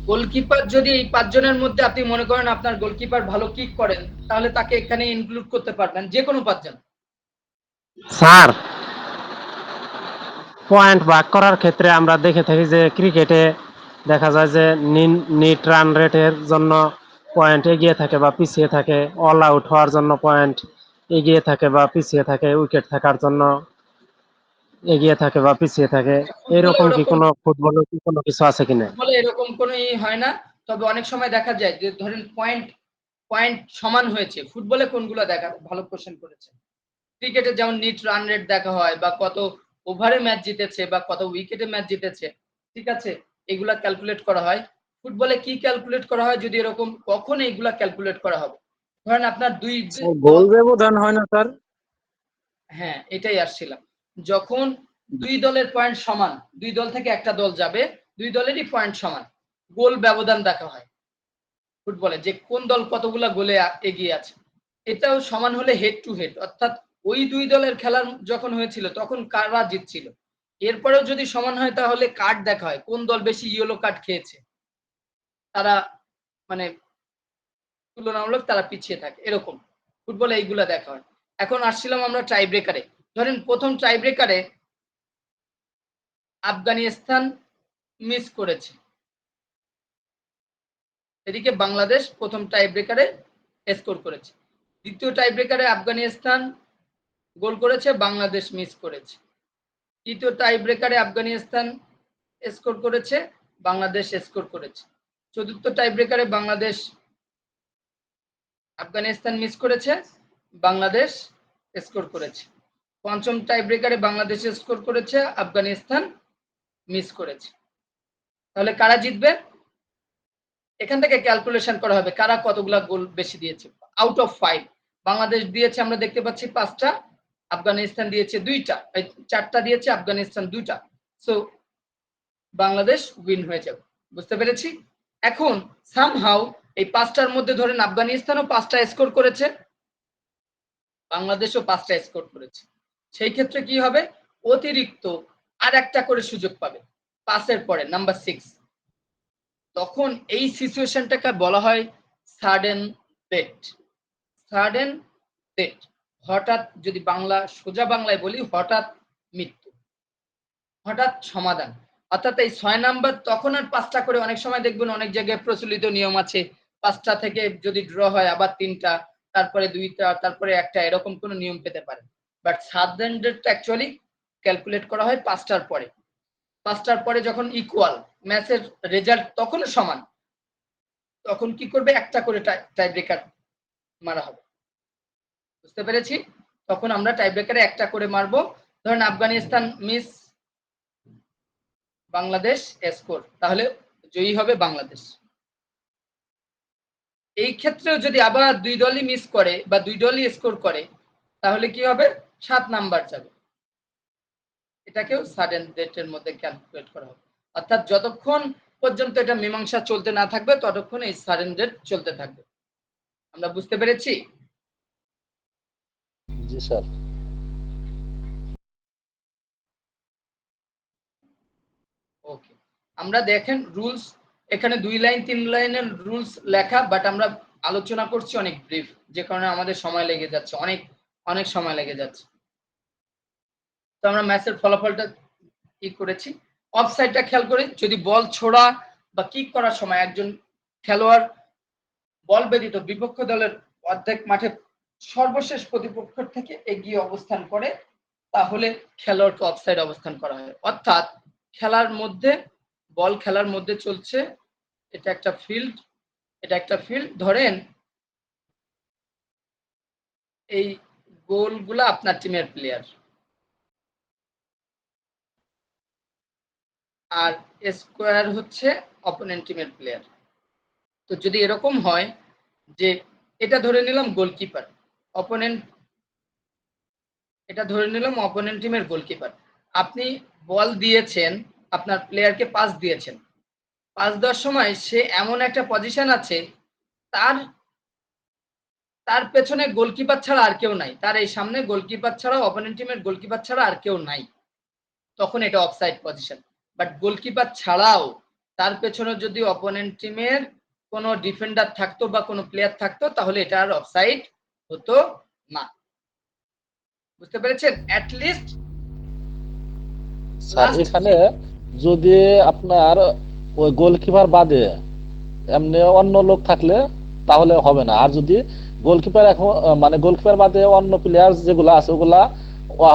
গোলকিপার যদি এই 5 জনের মধ্যে আপনি মনে করেন আপনার গোলকিপার ভালো কিক করেন, তাহলে তাকে এখানে ইনক্লুড করতে পারবেন, যে কোনো 5 জন। স্যার, পয়েন্ট ভাগ করার ক্ষেত্রে আমরা দেখে থাকি যে ক্রিকেটে দেখা যায় যে নিট রান রেটের জন্য পয়েন্ট এগিয়ে থাকে বা পিছিয়ে থাকে, অল আউট হওয়ার জন্য পয়েন্ট এগিয়ে থাকে বা পিছিয়ে থাকে, উইকেট থাকার জন্য এগিয়ে থাকে বা পিছিয়ে থাকে। এরকম কি কোনো ফুটবলে কি কোনো কিছু আছে কিনা? ফুটবলে এরকম কোনো হয় না, তবে অনেক সময় দেখা যায় যে ধরেন পয়েন্ট সমান হয়েছে। ফুটবলে কোনগুলো দেখা? ভালো কোশ্চেন করেছে। ক্রিকেটে যেমন নিট রান রেট দেখা হয়, বা কত ওভারে ম্যাচ জিতেছে বা কত উইকেটে ম্যাচ জিতেছে, ঠিক আছে, এগুলা ক্যালকুলেট করা হয়। ফুটবলে কি ক্যালকুলেট করা হয়? যদি এরকম কখন এইগুলা ক্যালকুলেট করা হবে, ধরেন আপনার দুই গোল ব্যবধান হয় না স্যার? হ্যাঁ, এটাই আসছিলাম। যখন দুই দলের পয়েন্ট সমান, দুই দল থেকে একটা দল যাবে, দুই দলেরই পয়েন্ট সমান, গোল ব্যবধান দেখা হয় ফুটবলে, যে কোন দল কতগুলা গোলে এগিয়ে আছে। এটাও সমান হলে হেড টু হেড, অর্থাৎ ওই দুই দলের খেলার যখন হয়েছিল তখন কারা জিতছিল। এরপরেও যদি সমান হয় তাহলে কার্ড দেখা হয়, কোন দল বেশি ইয়েলো কার্ড খেয়েছে, তারা মানে তুলনামূলক তারা পিছিয়ে থাকে, এরকম ফুটবলে এইগুলা দেখা হয়। এখন আসছিলাম আমরা টাই ব্রেকারে। ধরেন প্রথম টাই ব্রেকারে আফগানিস্তান মিস করেছে, এদিকে বাংলাদেশ প্রথম টাই ব্রেকারে স্কোর করেছে। দ্বিতীয় টাই ব্রেকারে আফগানিস্তান গোল করেছে, বাংলাদেশ মিস করেছে। তৃতীয় টাই ব্রেকারে আফগানিস্তান স্কোর করেছে, বাংলাদেশ স্কোর করেছে। চতুর্থ টাই ব্রেকারে আফগানিস্তান মিস করেছে, বাংলাদেশ স্কোর করেছে। পঞ্চম টাই ব্রেকারে বাংলাদেশ স্কোর করেছে, আফগানিস্তান মিস করেছে। তাহলে কারা জিতবে? এখান থেকে ক্যালকুলেশন করা হবে কারা কতগুলা গোল বেশি দিয়েছে। আউট অফ 5 বাংলাদেশ দিয়েছে আমরা দেখতে পাচ্ছি 5টা, আফগানিস্তান দিয়েছে 2টা, 4টা দিয়েছে, আফগানিস্তান 2টা। সো বাংলাদেশ উইন হয়ে যাবে। বুঝতে পেরেছি? এখন সামহাউ এই 5টার মধ্যে ধরেন আফগানিস্তানও 5টা স্কোর করেছে, বাংলাদেশও 5টা স্কোর করেছে। সেই ক্ষেত্রে কি হবে? অতিরিক্ত আর একটা করে সুযোগ পাবে 5-এর পরে, নাম্বার 6। তখন এই সিচুয়েশনটাকে বলা হয় সাডেন ডেথ। সাডেন ডেথ, হঠাৎ, যদি সোজা বাংলায় বলি, হঠাৎ মৃত্যু, হঠাৎ সমাধান। অর্থাৎ এই 6 নাম্বার তখন আর 5টা করে, অনেক সময় দেখবেন অনেক জায়গায় প্রচলিত নিয়ম আছে 5টা থেকে যদি ড্র হয় আবার 3টা, তারপরে 2টা, তারপরে 1টা, এরকম কোনো নিয়ম পেতে পারেন। বাট সাডেন ডেথটা অ্যাকচুয়ালি ক্যালকুলেট করা হয় 5টার পরে। 5টার পরে যখন ইকুয়াল, ম্যাচের রেজাল্ট তখনও সমান, তখন কি করবে? একটা করে টাই ব্রেকার মারা হবে। বুঝতে পেরেছি? তখন আমরা টাই ব্রেকারে একটা করে মারবো। ধরেন আফগানিস্তান মিস, বাংলাদেশ স্কোর, তাহলে জয়ী হবে বাংলাদেশ। এই ক্ষেত্রেও যদি আবার দুই দলই মিস করে বা দুই দলই স্কোর করে, তাহলে কি হবে? 7 নাম্বার যাবে। এটাকেও সাডেন ডেথের মধ্যে ক্যালকুলেট করা হবে। অর্থাৎ যতক্ষণ পর্যন্ত এটা মীমাংসা চলতে না থাকবে ততক্ষণ এই সাডেন ডেথ চলতে থাকবে। আমরা বুঝতে পেরেছি? জি স্যার। ওকে, আমরা দেখেন রুলস এখানে 2 লাইন 3 লাইনের রুলস লেখা, বাট আমরা আলোচনা করছি অনেক ব্রিফ, যে কারণে আমাদের সময় লেগে যাচ্ছে, অনেক সময় লেগে যাচ্ছে। তো আমরা ম্যাচের ফলাফলটা কি করেছি, অফসাইডটা খেয়াল করি। যদি বল ছোড়া বা কিক করার সময় একজন খেলোয়াড় বল ব্যতীত বিপক্ষ দলের অর্ধেক মাঠে সর্বশেষ প্রতিপক্ষের থেকে এগিয়ে অবস্থান করে, তাহলে খেলোয়াড়কে অফসাইড অবস্থান করা হয়। অর্থাৎ বল খেলার মধ্যে চলছে, এটা একটা ফিল্ড, ধরেন এই গোলগুলা আপনার টিমের প্লেয়ার, আর স্কোয়ার হচ্ছে অপোনেন্ট টিমের প্লেয়ার। তো যদি এরকম হয় যে এটা ধরে নিলাম গোলকিপার, এটা ধরে নিলাম অপোনেন্ট টিমের গোলকিপার, আপনি বল দিয়েছেন, আপনার প্লেয়ারকে পাস দিয়েছেন, পাস দেওয়ার সময় সে এমন একটা পজিশন আছে, তার পেছনে গোলকিপার ছাড়া আর কেউ নাই, তার এই সামনে গোলকিপার ছাড়া, অপোনেন্ট টিমের গোলকিপার ছাড়া আর কেউ নাই, তখন এটা অফসাইড পজিশন। বাট গোলকিপার ছাড়াও তার পেছনে যদি অপোনেন্ট টিমের কোনো ডিফেন্ডার থাকতো বা কোনো প্লেয়ার থাকতো, তাহলে এটা আর অফসাইড হতো না। বুঝতে পেরেছেন? অ্যাট লিস্ট স্যার এখানে যদি আপনার ওই গোলকিপার বাদে এমনি অন্য লোক থাকলে তাহলে হবে না। আর যদি গোলকিপার এখন মানে গোলকিপার বাদে অন্য প্লেয়ার যেগুলো আছে ওগুলা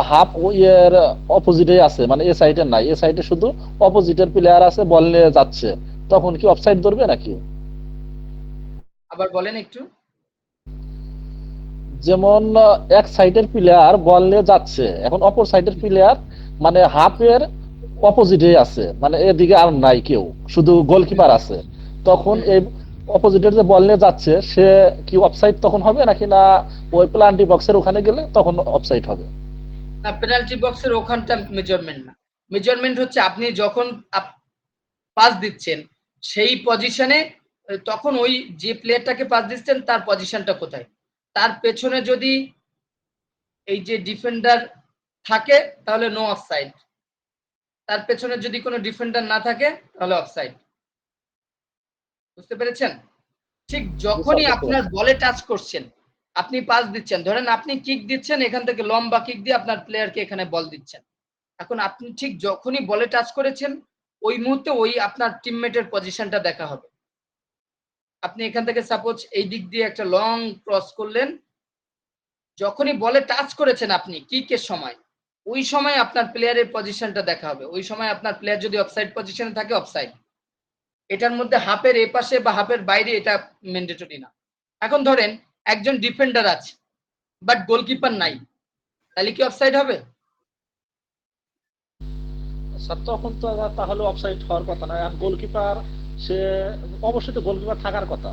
হাফ ইয়ের অপোজিটে আছে, মানে এ সাইডে নাই, এ সাইডে শুধু অপোজিটের প্লেয়ার আছে, বল নিয়ে যাচ্ছে, তখন কি অফসাইড ধরবে নাকি? আবার বলেন একটু। যেমন এক সাইডের প্লেয়ার বল নিয়ে যাচ্ছে, এখন অপর সাইডের প্লেয়ার মানে হাফের অপোজিটে আছে, মানে এদিকে আর নাই কেউ, শুধু গোলকিপার আছে, তখন এই অপোজিটের যে বল নিয়ে যাচ্ছে সে কি অফসাইড তখন হবে নাকি না ওই প্লান্টি বক্সের ওখানে গেলে তখন অফসাইড হবে? না, পেনাল্টি বক্সের ওখানটা মেজারমেন্ট না, মেজারমেন্ট হচ্ছে আপনি যখন পাস দিচ্ছেন সেই পজিশনে, তখন ওই যে প্লেয়ারটাকে পাস দিচ্ছেন তার পজিশনটা কোথায়, তার পেছনে যদি এই যে ডিফেন্ডার থাকে তাহলে নো অফসাইড, তার পেছনে যদি কোনো ডিফেন্ডার না থাকে তাহলে অফসাইড। বুঝতে পেরেছেন? ঠিক যখনই আপনার বলে টাচ করছেন, আপনি পাস দিচ্ছেন, ধরেন আপনি কিক দিচ্ছেন, এখান থেকে লম্বা কিক দিয়ে আপনার প্লেয়ারকে এখানে বল দিচ্ছেন, এখন আপনি ঠিক যখনই বলে টাচ করেছেন ওই মুহূর্তে ওই আপনার টিমমেটের পজিশনটা দেখা হবে। আপনি এখান থেকে সাপোজ এই দিক দিয়ে একটা লং ক্রস করলেন, যখনই বলে টাচ করেছেন আপনি কিকের সময়, ওই সময় আপনার প্লেয়ারের পজিশনটা দেখা হবে। ওই সময় আপনার প্লেয়ার যদি অফসাইড পজিশনে থাকে অফসাইড। এটার মধ্যে হাফের এ পাশে বা হাফের বাইরে এটা ম্যান্ডেটরি না। এখন ধরেন একজন ডিফেন্ডার আছে বাট গোলকিপার নাই, তাহলে কি অফসাইড হবে? স্যার তখন তো তাহলে অফসাইড হওয়ার কথা না, আর গোলকিপার সে অবশ্যই তো গোলকিপার থাকার কথা।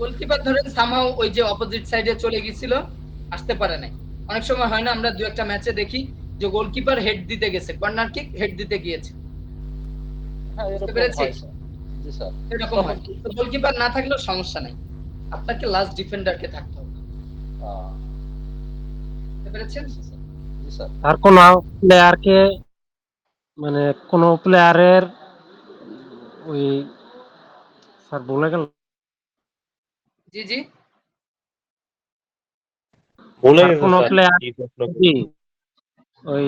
গোলকিপার ধরেন সামহাও ওই যে অপোজিট সাইডে চলে গিয়েছিল, আসতে পারে নাই। অনেক সময় হয় না, আমরা দু একটা ম্যাচে দেখি যে গোলকিপার হেড দিতে গেছে, কর্নার কিক হেড দিতে গিয়েছে, হ্যাঁ বুঝতে এরকম পেরেছি? হয় স্যার। জি স্যার। এরকম হয়। তো গোলকিপার না থাকলেও সমস্যা নাই, আপনাকে লাস্ট ডিফেন্ডারকে থাকতে হবে। বুঝতে পেরেছেন? জি স্যার। আর কোনো প্লেয়ারকে মানে কোনো প্লেয়ারের ওই স্যার বলে গেল, জি জি ভুলে আর গেছে কোনো স্যার প্লেয়ার কি প্রশ্ন যদি করছেন। ওই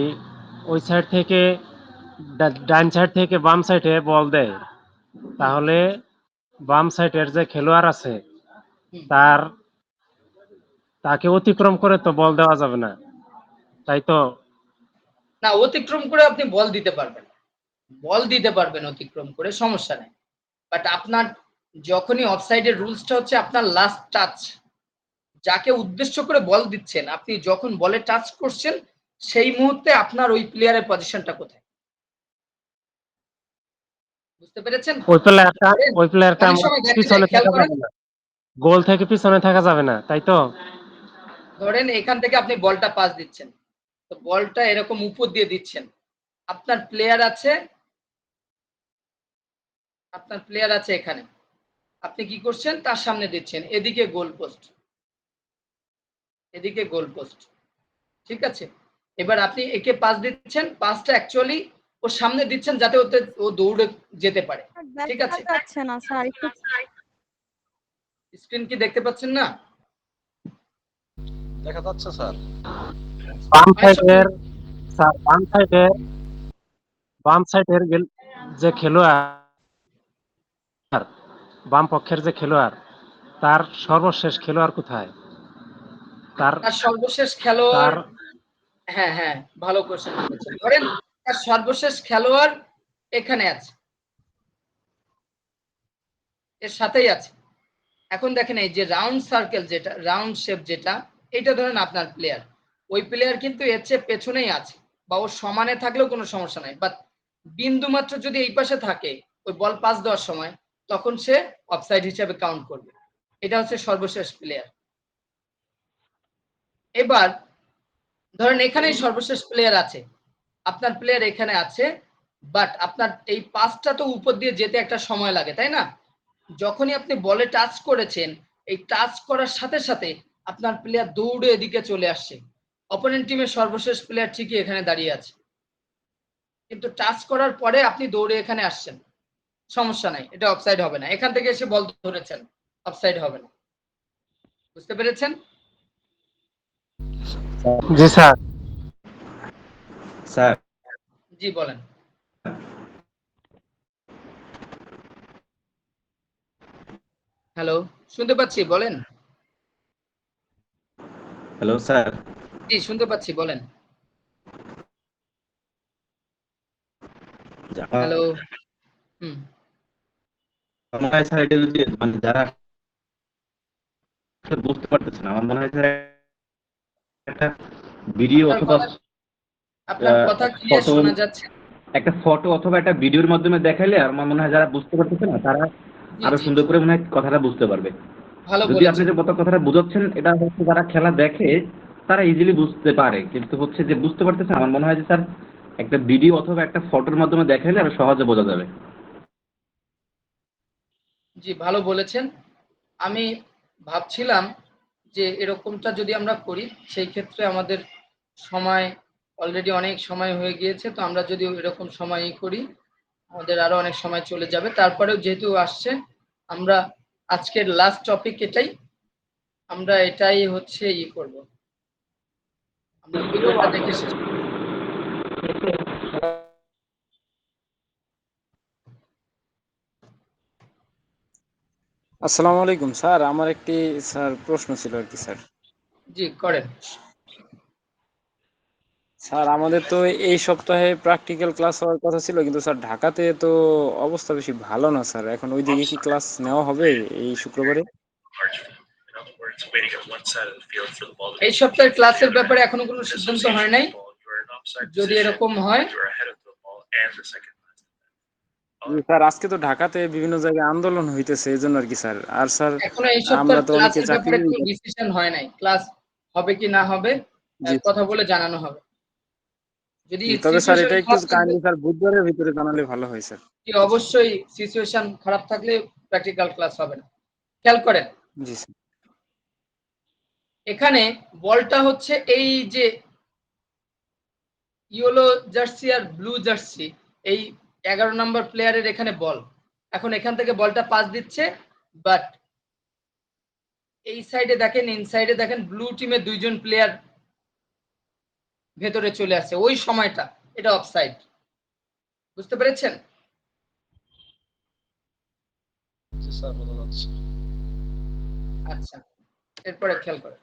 ওই সাইড থেকে ডান সাইড থেকে বাম সাইডে বল দেয়, তাহলে বাম সাইডের যে খেলোয়াড় আছে হুম। তাকে অতিক্রম করে তো বল দেওয়া যাবে না, তাই তো? না, অতিক্রম করে আপনি বল দিতে পারবেন, বল দিতে পারবেন অতিক্রম করে, সমস্যা নেই। বাট আপনার যখনই অফসাইডের রুলসটা হচ্ছে আপনার লাস্ট টাচ, যাকে উদ্দেশ্য করে বল দিচ্ছেন, আপনি যখন বলে টাচ করছেন সেই মুহূর্তে আপনার ওই প্লেয়ারের পজিশনটা কোথায়, বুঝতে পেরেছেন? ওই প্লেয়ারটা অনেক আমার সময় দেখা যায়, পিছনে খেয়াল থাকা করেন, যাবে না, গোল থেকে পিছনে থাকা যাবে না, তাই তো? ধরেন এখান থেকে আপনি বলটা পাস দিচ্ছেন, তো বলটা এরকম উপর দিয়ে দিচ্ছেন, আপনার প্লেয়ার আছে, এখানে, আপনি কি করছেন, তার সামনে দিচ্ছেন, এদিকে গোল পোস্ট, ঠিক আছে? এবার আপনি একে পাস দিচ্ছেন, পাসটা অ্যাকচুয়ালি ওর সামনে দিচ্ছেন যাতে ও দৌড়ে যেতে পারে, ঠিক আছে? যাচ্ছে না স্যার, একটু স্ক্রিন কি দেখতে পাচ্ছেন না? দেখা যাচ্ছে স্যার। বাম অনেক সময় সাইডের স্যার বাম সাইডের যে খেলোয়াড়, বাম পক্ষের যে খেলোয়াড়, তার সর্বশেষ খেলোয়াড় কোথায়? তার তার সর্বশেষ তার খেলোয়াড়, হ্যাঁ হ্যাঁ, ভালো কোশ্চেন করেছেন। ধরেন তার সর্বশেষ খেলোয়াড় এখানে আছে, এর সাথেই আছে। এখন দেখেন এই যে রাউন্ড সার্কেল, যেটা রাউন্ড শেপ, যেটা এটা ধরেন আপনার প্লেয়ার, ওই প্লেয়ার কিন্তু এর চেয়ে পেছনেই আছে, বা ওর সমানে থাকলেও কোনো সমস্যা নাই, বাট বিন্দু মাত্র যদি এই পাশে থাকে ওই বল পাস দেওয়ার সময়, তখন সে অফসাইড হিসেবে কাউন্ট করবে। এটা হচ্ছে সর্বশেষ প্লেয়ার। এবার ধরেন এখানেই সর্বশেষ প্লেয়ার আছে, আপনার প্লেয়ার এখানে আছে, বাট আপনার এই পাসটা তো উপর দিয়ে যেতে একটা সময় লাগে, তাই না? যখনই আপনি বলে টাচ করেছেন, এই টাচ করার সাথে সাথে আপনার প্লেয়ার দৌড়ে এদিকে চলে আসছে, অপোনেন্ট টিমের সর্বশেষ প্লেয়ার ঠিকই এখানে দাঁড়িয়ে আছে, কিন্তু টাচ করার পরে আপনি দৌড়ে এখানে আসছেন, সমস্যা নাই, এটা অফসাইড হবে না। এখান থেকে এসে বল ধরেছেন, অফসাইড হবে না। বুঝতে পেরেছেন? জি স্যার। স্যার জি বলেন। হ্যালো, শুনতে পাচ্ছি, বলেন। হ্যালো স্যার জি শুনতে পাচ্ছি, বলেন। হ্যালো। হুম। আমার মনে হয় স্যার এটা যদি মানে যারা বুঝতে পারতেছে না, আমার মনে হয় স্যার একটা ভিডিও আপনার অথবা কথা আপনার কথা ক্লিয়ার ফটো, শোনা যাচ্ছে। একটা ফটো অথবা একটা ভিডিওর মাধ্যমে দেখাইলে আমার মনে হয় যারা বুঝতে পারতেছে না তারা জি আরো জি সুন্দর করে মনে হয় কথাটা বুঝতে পারবে। ভালো যদি আপনি বলেছেন। যে কথাটা বোঝাচ্ছেন এটা হচ্ছে যারা খেলা দেখে তারা ইজিলি বুঝতে পারে, কিন্তু হচ্ছে যে বুঝতে পারতেছে না। আমার মনে হয় যে স্যার একটা ভিডিও অথবা একটা ফটোর মাধ্যমে দেখাইলে আরো সহজে বোঝা যাবে। জি, ভালো বলেছেন। আমি ভাবছিলাম যে এরকমটা যদি আমরা করি, সেই ক্ষেত্রে আমাদের সময় অলরেডি অনেক সময় হয়ে গিয়েছে। তো আমরা যদি এরকম সময়ই করি, আমাদের আরো অনেক সময় চলে যাবে। তারপরেও যেহেতু আসছে, আমরা আজকের লাস্ট টপিক এটাই, আমরা এটাই হচ্ছে করব। আমরা ভিডিওটা দেখে শেষ করব। আসসালামু আলাইকুম স্যার, আমার একটি প্রশ্ন ছিল আর কি স্যার। জি, করেন। স্যার আমাদের তো এই সপ্তাহে প্র্যাকটিক্যাল ক্লাস হওয়ার কথা ছিল, কিন্তু স্যার ঢাকাতে তো অবস্থা বেশি ভালো না স্যার। এখন ওইদিকে কি ক্লাস নেওয়া হবে এই শুক্রবারে? এই সপ্তাহের ক্লাসের ব্যাপারে এখনো কোনো সিদ্ধান্ত হয় নাই। যদি এরকম হয়, জি স্যার, আজকে তো ঢাকাতে বিভিন্ন জায়গায় আন্দোলন হইতেছে, এই জন্য আর কি স্যার। আর স্যার এখনো এই আমরা সপ্তাহের তো অনেকে ক্লাসের ব্যাপারে চাকরিজীবী। কোনো ডিসিশন হয় নাই। ক্লাস হবে কি না হবে জি কথা বলে জানানো হবে। যদি জি, তবে স্যার সিচুয়েশন এটা একটু খারাপ থাকবে, কাইন্ডলি স্যার বুধবারের ভিতরে জানালে ভালো হয় স্যার। কি অবশ্যই সিচুয়েশন খারাপ থাকলে প্র্যাকটিক্যাল ক্লাস হবে না। খেয়াল করেন, জি স্যার। এখানে বলটা হচ্ছে এই যে ইয়েলো জার্সি আর ব্লু জার্সি, এই 11 নম্বর প্লেয়ারের এখানে বল। এখন এখান থেকে বলটা পাস দিচ্ছে, বাট এই সাইডে দেখেন, ইনসাইডে দেখেন ব্লু টিমে 2 জন প্লেয়ার ভেতরে চলে আসছে। ওই সময়টা এটা অফসাইড। বুঝতে পেরেছেন? জি স্যার, বোঝা যাচ্ছে। আচ্ছা, এরপরে খেয়াল করেন।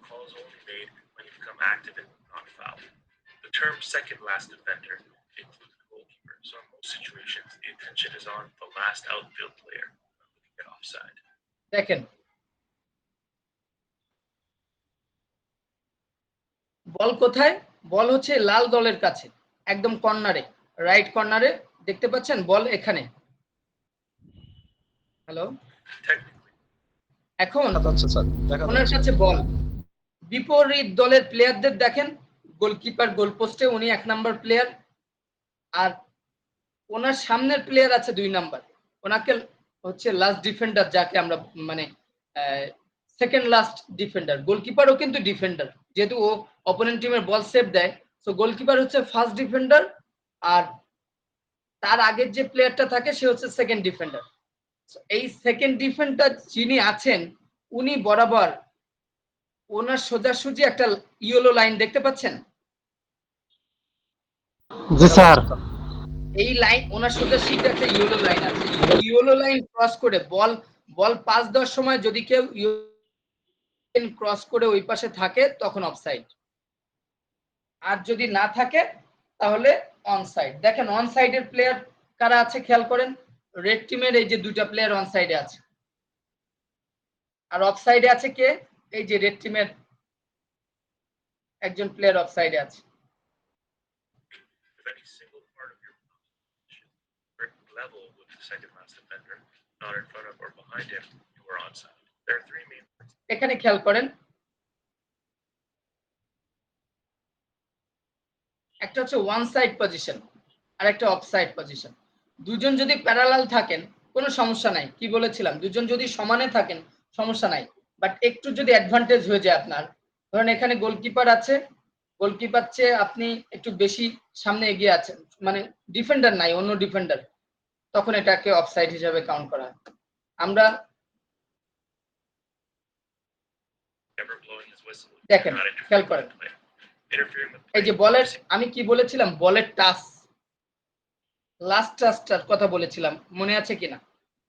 দেখেন, বল কোথায়? বল হচ্ছে লাল দলের কাছে, একদম কর্নারে, রাইট কর্নারে। দেখতে পাচ্ছেন বল এখানে। হ্যালো, এখন দেখা যাচ্ছে স্যার, দেখা ওনার যাচ্ছে। কাছে বল। বিপরীত দলের প্লেয়ারদের দেখেন, গোলকিপার গোলপোস্টে, উনি 1 নাম্বার প্লেয়ার, আর ওনার সামনের প্লেয়ার আছে 2 নাম্বার। ওনাকে হচ্ছে লাস্ট ডিফেন্ডার, যাকে আমরা মানে সেকেন্ড লাস্ট ডিফেন্ডার। গোলকিপারও কিন্তু ডিফেন্ডার, যেহেতু ও অপোনেন্ট টিমের বল সেভ দেয়। সো গোলকিপার হচ্ছে ফার্স্ট ডিফেন্ডার, আর তার আগের যে প্লেয়ারটা থাকে সে হচ্ছে সেকেন্ড ডিফেন্ডার। এই সেকেন্ড ডিফেন্ডার যিনি আছেন, উনি বরাবর ওনার সোজাসুজি একটা ইয়েলো লাইন দেখতে পাচ্ছেন। জি স্যার। এই লাইন, ওনার সোজাসুজি একটা ইয়েলো লাইন আছে। ইয়েলো লাইন ক্রস করে বল পাস দেওয়ার সময় যদি কেউ ক্রস করে ওই পাশে থাকে, তখন অফসাইড। আর যদি না থাকে তাহলে অনসাইড। দেখেন অন সাইডের প্লেয়ার কারা আছে খেয়াল করেন। রেড টিমের এই যে 2টা প্লেয়ার অন সাইডে আছে, আর অফ সাইডে আছে কে? এই যে রেড টিমের একজন প্লেয়ার অফ সাইডে আছে। এখানে খেয়াল করেন, একটা হচ্ছে ওয়ান সাইড পজিশন আর একটা অফ সাইড পজিশন। দুজন যদি প্যারালাল থাকেন কোনো সমস্যা নাই। কি বলেছিলাম, দুজন যদি সমানে থাকেন সমস্যা নাই। বাট একটু যদি অ্যাডভান্টেজ হয়ে যায় আপনার, ধরেন এখানে গোলকিপার আছে, গোলকিপার চেয়ে আপনি একটু বেশি সামনে এগিয়ে আছেন, মানে ডিফেন্ডার নাই, অন্য ডিফেন্ডার, তখন এটাকে অফসাইড হিসেবে কাউন্ট করা হয়। আমরা দেখেন, খেয়াল করেন, এই যে বলের, আমি কি বলেছিলাম, বলের টাচ, লাস্ট টাচটার কথা বলেছিলাম, মনে আছে কিনা?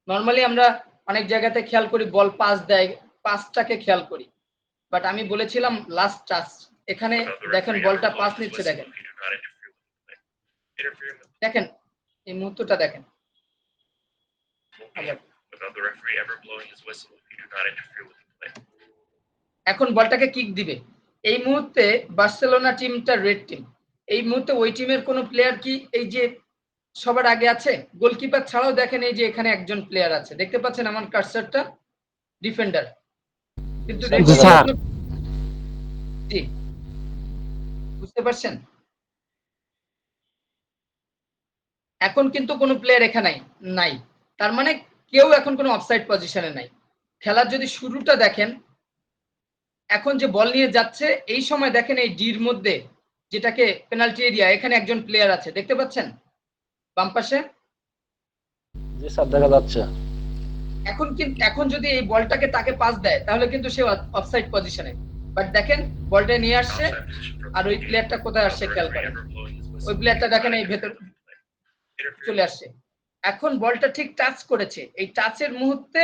নরমালি আমরা অনেক জায়গাতে খেয়াল করি বল পাস দেয়, পাসটাকে খেয়াল করি, বাট আমি বলেছিলাম লাস্ট টাচ। এখানে দেখেন বলটা পাস নিচ্ছে, দেখেন দেখেন এই মুহূর্তটা দেখেন। এখন বলটাকে কিক দিবে। এই মুহূর্তে বার্সেলোনা টিমটা রেড টিম, এই মুহূর্তে ওই টিমের কোনো প্লেয়ার কি এই যে সবার আগে আছে? গোলকিপার ছাড়াও দেখেন এই যে এখানে একজন প্লেয়ার আছে, দেখতে পাচ্ছেন আমার কার্সারটা, ডিফেন্ডার। কিন্তু রেড জি টিমের স্যার। কোনো, জি বুঝতে পারছেন? এখন কিন্তু কোনো প্লেয়ার এখানে নাই, তার মানে কেউ এখন কোনো অফসাইড পজিশনে নাই। খেলার যদি শুরুটা দেখেন, এখন যে বল নিয়ে যাচ্ছে এই সময় দেখেন এই ডির মধ্যে যেটাকে পেনাল্টি এরিয়া, এখানে একজন প্লেয়ার আছে, দেখতে পাচ্ছেন বাম পাশে? জি স্যার, দেখা যাচ্ছে। এখন যদি এই বলটাকে তাকে পাস দেয় তাহলে কিন্তু সে অফসাইড পজিশনে, বাট দেখেন বলটা নিয়ে আসছে আর ওই প্লেয়ারটা কোথায় আসছে খেয়াল করেন, ওই প্লেয়ারটা দেখেন এই ভেতর চলে আসছে। এখন বলটা ঠিক টাচ করেছে, এই টাচের মুহূর্তে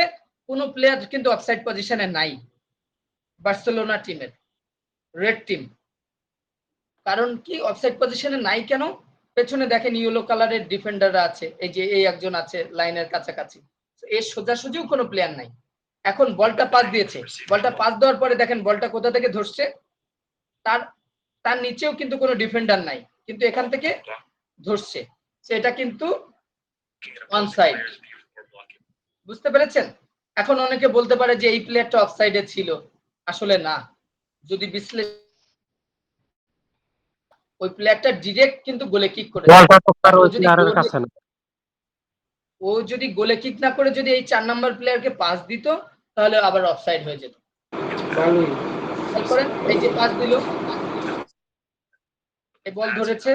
কোনো প্লেয়ার কিন্তু অফসাইড পজিশনে নাই বার্সেলোনা টিমের, রেড টিম। কারণ কি অফসাইড পজিশনে নাই কেন? পেছনে দেখেন ইয়েলো কালারের ডিফেন্ডাররা আছে, এই যে এই একজন আছে লাইনের কাছাকাছি, এর সোজাসুজিও কোনো প্লেয়ার নাই। এখন বলটা পাস দিয়েছে, বলটা পাস দেওয়ার পরে দেখেন বলটা কোথা থেকে ধরছে, তার তার নিচেও কিন্তু কোনো ডিফেন্ডার নাই, কিন্তু এখান থেকে ধরছে, সেটা কিন্তু অনসাইড। বুঝতে পেরেছেন? এখন অনেকে বলতে পারে যে এই প্লেয়ারটা অফসাইডে ছিল, আসলে না। যদি বিশ্লেষণ, ওই প্লেয়ারটা ডিরেক্ট কিন্তু গোলে কিক করেছে, বলটা তো তার ও ওই যদি প্লেয়ারের কাছে না। ও যদি গোলে কিক না করে যদি এই 4 নাম্বার প্লেয়ারকে পাস দিত তাহলে আবার অফসাইড হয়ে যেত। ভালোই। খেয়াল করেন এই যে পাস দিল, এই বল ধরেছে,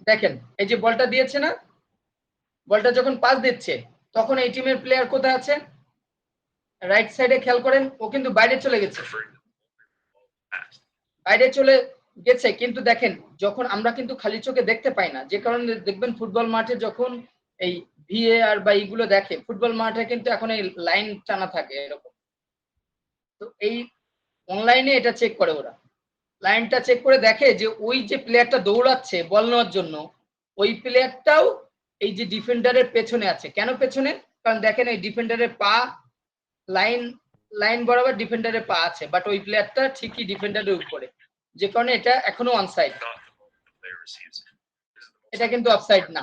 দেখেন এই যে বলটা দিয়েছে না, বলটা যখন পাস দিচ্ছে তখন এই টিমের প্লেয়ার কোথায় আছে, রাইট সাইডে খেয়াল করেন, ও কিন্তু বাইরে চলে গেছে, বাইরে চলে গেছে। কিন্তু দেখেন যখন আমরা কিন্তু খালি চোখে দেখতে পাই না, যে কারণে দেখবেন ফুটবল মাঠে যখন এই ভিএআর বা এইগুলো দেখে, ফুটবল মাঠে কিন্তু এখন এই লাইন টানা থাকে এরকম, তো এই অনলাইনে এটা চেক করে, ওরা লাইনটা চেক করে দেখে যে ওই যে প্লেয়ারটা দৌড়াচ্ছে বল নেওয়ার জন্য, ওই প্লেয়ারটাও এই যে ডিফেন্ডারের পেছনে আছে। কেন পেছনে? কারণ দেখেন এই ডিফেন্ডারের পা লাইন লাইন বরাবর ডিফেন্ডারের পা আছে, বাট ওই প্লেয়ারটা ঠিকই ডিফেন্ডারের উপরে, যে কারণে এটা এখনো অনসাইড, এটা কিন্তু অফসাইড না।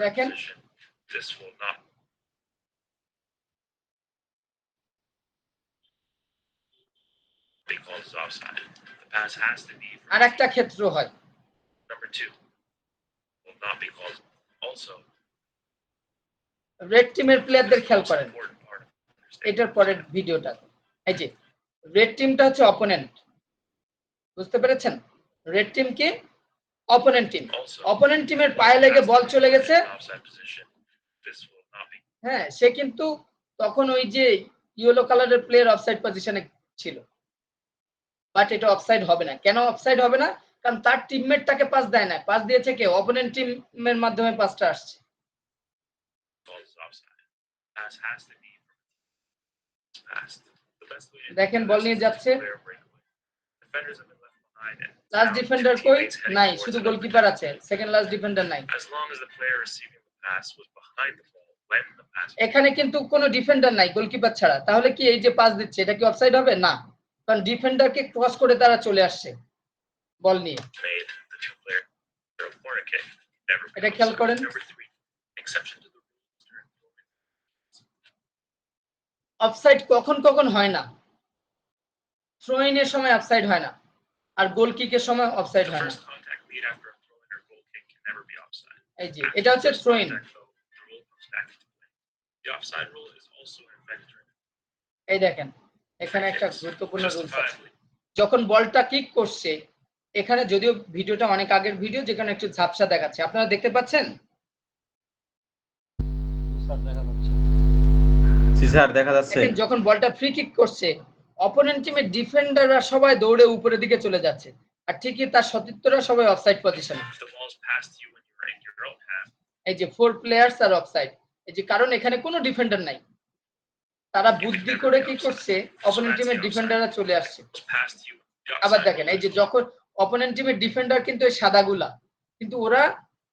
দেখেন আর একটা ক্ষেত্র হয়, রেড টিমের প্লেয়ারদের খেয়াল করেন এটার পরের ভিডিওটা, এই যে রেড টিমটা হচ্ছে অপোনেন্ট, বুঝতে পেরেছেন? রেড টিম কি? Opponent team. অপোনেন্ট টিমের পায়ে লেগে বল চলে গেছে, হ্যাঁ, সে কিন্তু তখন ওই যে ইয়েলো কালারের প্লেয়ার অফসাইড পজিশনে ছিল, বাট এটা অফসাইড হবে না। কেন অফসাইড হবে না? কারণ তার টিমমেট তাকে পাস দেয় না, পাস দিয়েছে কে? অপোনেন্ট টিমের মাধ্যমে পাসটা আসছে। দেখেন বল নিয়ে যাচ্ছে, লাস্ট ডিফেন্ডার কই? নাই, শুধু গোলকিপার আছে, সেকেন্ড লাস্ট ডিফেন্ডার নাই। এখানে কিন্তু কোনো ডিফেন্ডার নাই গোলকিপার ছাড়া, তাহলে কি এই যে পাস দিচ্ছে এটা কি অফসাইড হবে? না, কারণ ডিফেন্ডারকে ক্রস করে তারা চলে আসছে বল নিয়ে। এটা খেয়াল করেন, অফসাইড কখন কখন হয় না, থ্রো ইনের সময় অফসাইড হয় না, আর গোল কিকের সময় অফসাইড হয় না। এই যে এটা হচ্ছে থ্রো ইন, এই দেখেন এখানে একটা গুরুত্বপূর্ণ রুলস আছে, যখন বলটা কিক করছে, এখানে যদিও ভিডিওটা অনেক আগের ভিডিও, যেখানে একটু ঝাপসা দেখাচ্ছে, আপনারা দেখতে পাচ্ছেন? জি স্যার, দেখা যাচ্ছে। দেখেন যখন বলটা ফ্রি কিক করছে, অপোনেন্ট টিমের ডিফেন্ডাররা সবাই দৌড়ে উপরের দিকে চলে যাচ্ছে, আর ঠিকই তার সতীর্থরা সবাই অফসাইড পজিশনে। এই যে 4 প্লেয়ার্স আর অফসাইড, এই যে কারণ এখানে কোনো ডিফেন্ডার নাই, তারা বুদ্ধি করে কি করছে, অপোনেন্ট টিমের ডিফেন্ডাররা চলে আসছে। আবার দেখেন এই যে যখন অপোনেন্ট টিমের ডিফেন্ডার কিন্তু এই সাদাগুলা, কিন্তু ওরা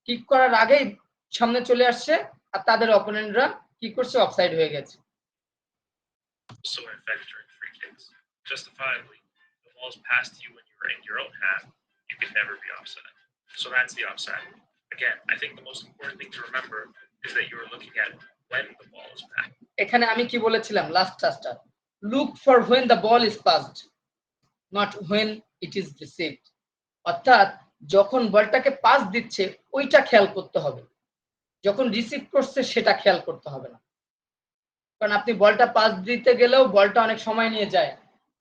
কিক করার আগেই সামনে চলে আসছে, আর তাদের অপোনেন্টরা কি করছে, অফসাইড হয়ে গেছে। এখানে আমি কি বলেছিলাম লাস্ট টাস্কটা, look for when the ball is passed, not when it is received. অর্থাৎ যখন বলটাকে পাস দিচ্ছে ওইটা খেয়াল করতে হবে, যখন রিসিভ করছে সেটা খেয়াল করতে হবে না। কারণ আপনি বলটা পাস দিতে গেলেও বলটা অনেক সময় নিয়ে যায়,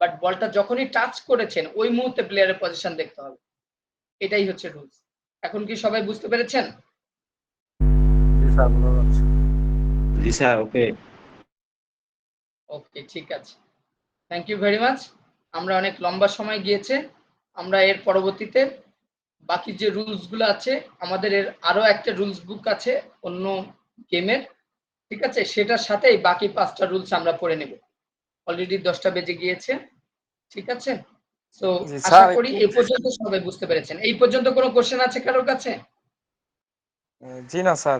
বাট বলটা যখনই টাচ করেছেন ওই মুহূর্তে প্লেয়ারের পজিশন দেখতে হবে। এটাই হচ্ছে রুলস। এখন কি সবাই বুঝতে পেরেছেন? জি স্যার, ওকে। ওকে, ঠিক আছে, থ্যাংক ইউ ভেরি মাচ। আমরা অনেক লম্বা সময় গিয়েছে, আমরা এর পরবর্তীতে বাকি যে রুলস গুলো আছে, আমাদের এর আরো একটা রুলস বুক আছে অন্য গেমের, ঠিক আছে, সেটার সাথেই বাকি 5টা রুলস আমরা পড়ে নেব। অলরেডি 10টা বেজে গিয়েছে, ঠিক আছে। তো জি আশা স্যার, করি এই পর্যন্ত সবাই বুঝতে পেরেছেন। এই পর্যন্ত কোনো কোশ্চেন আছে কারোর কাছে? জি না স্যার।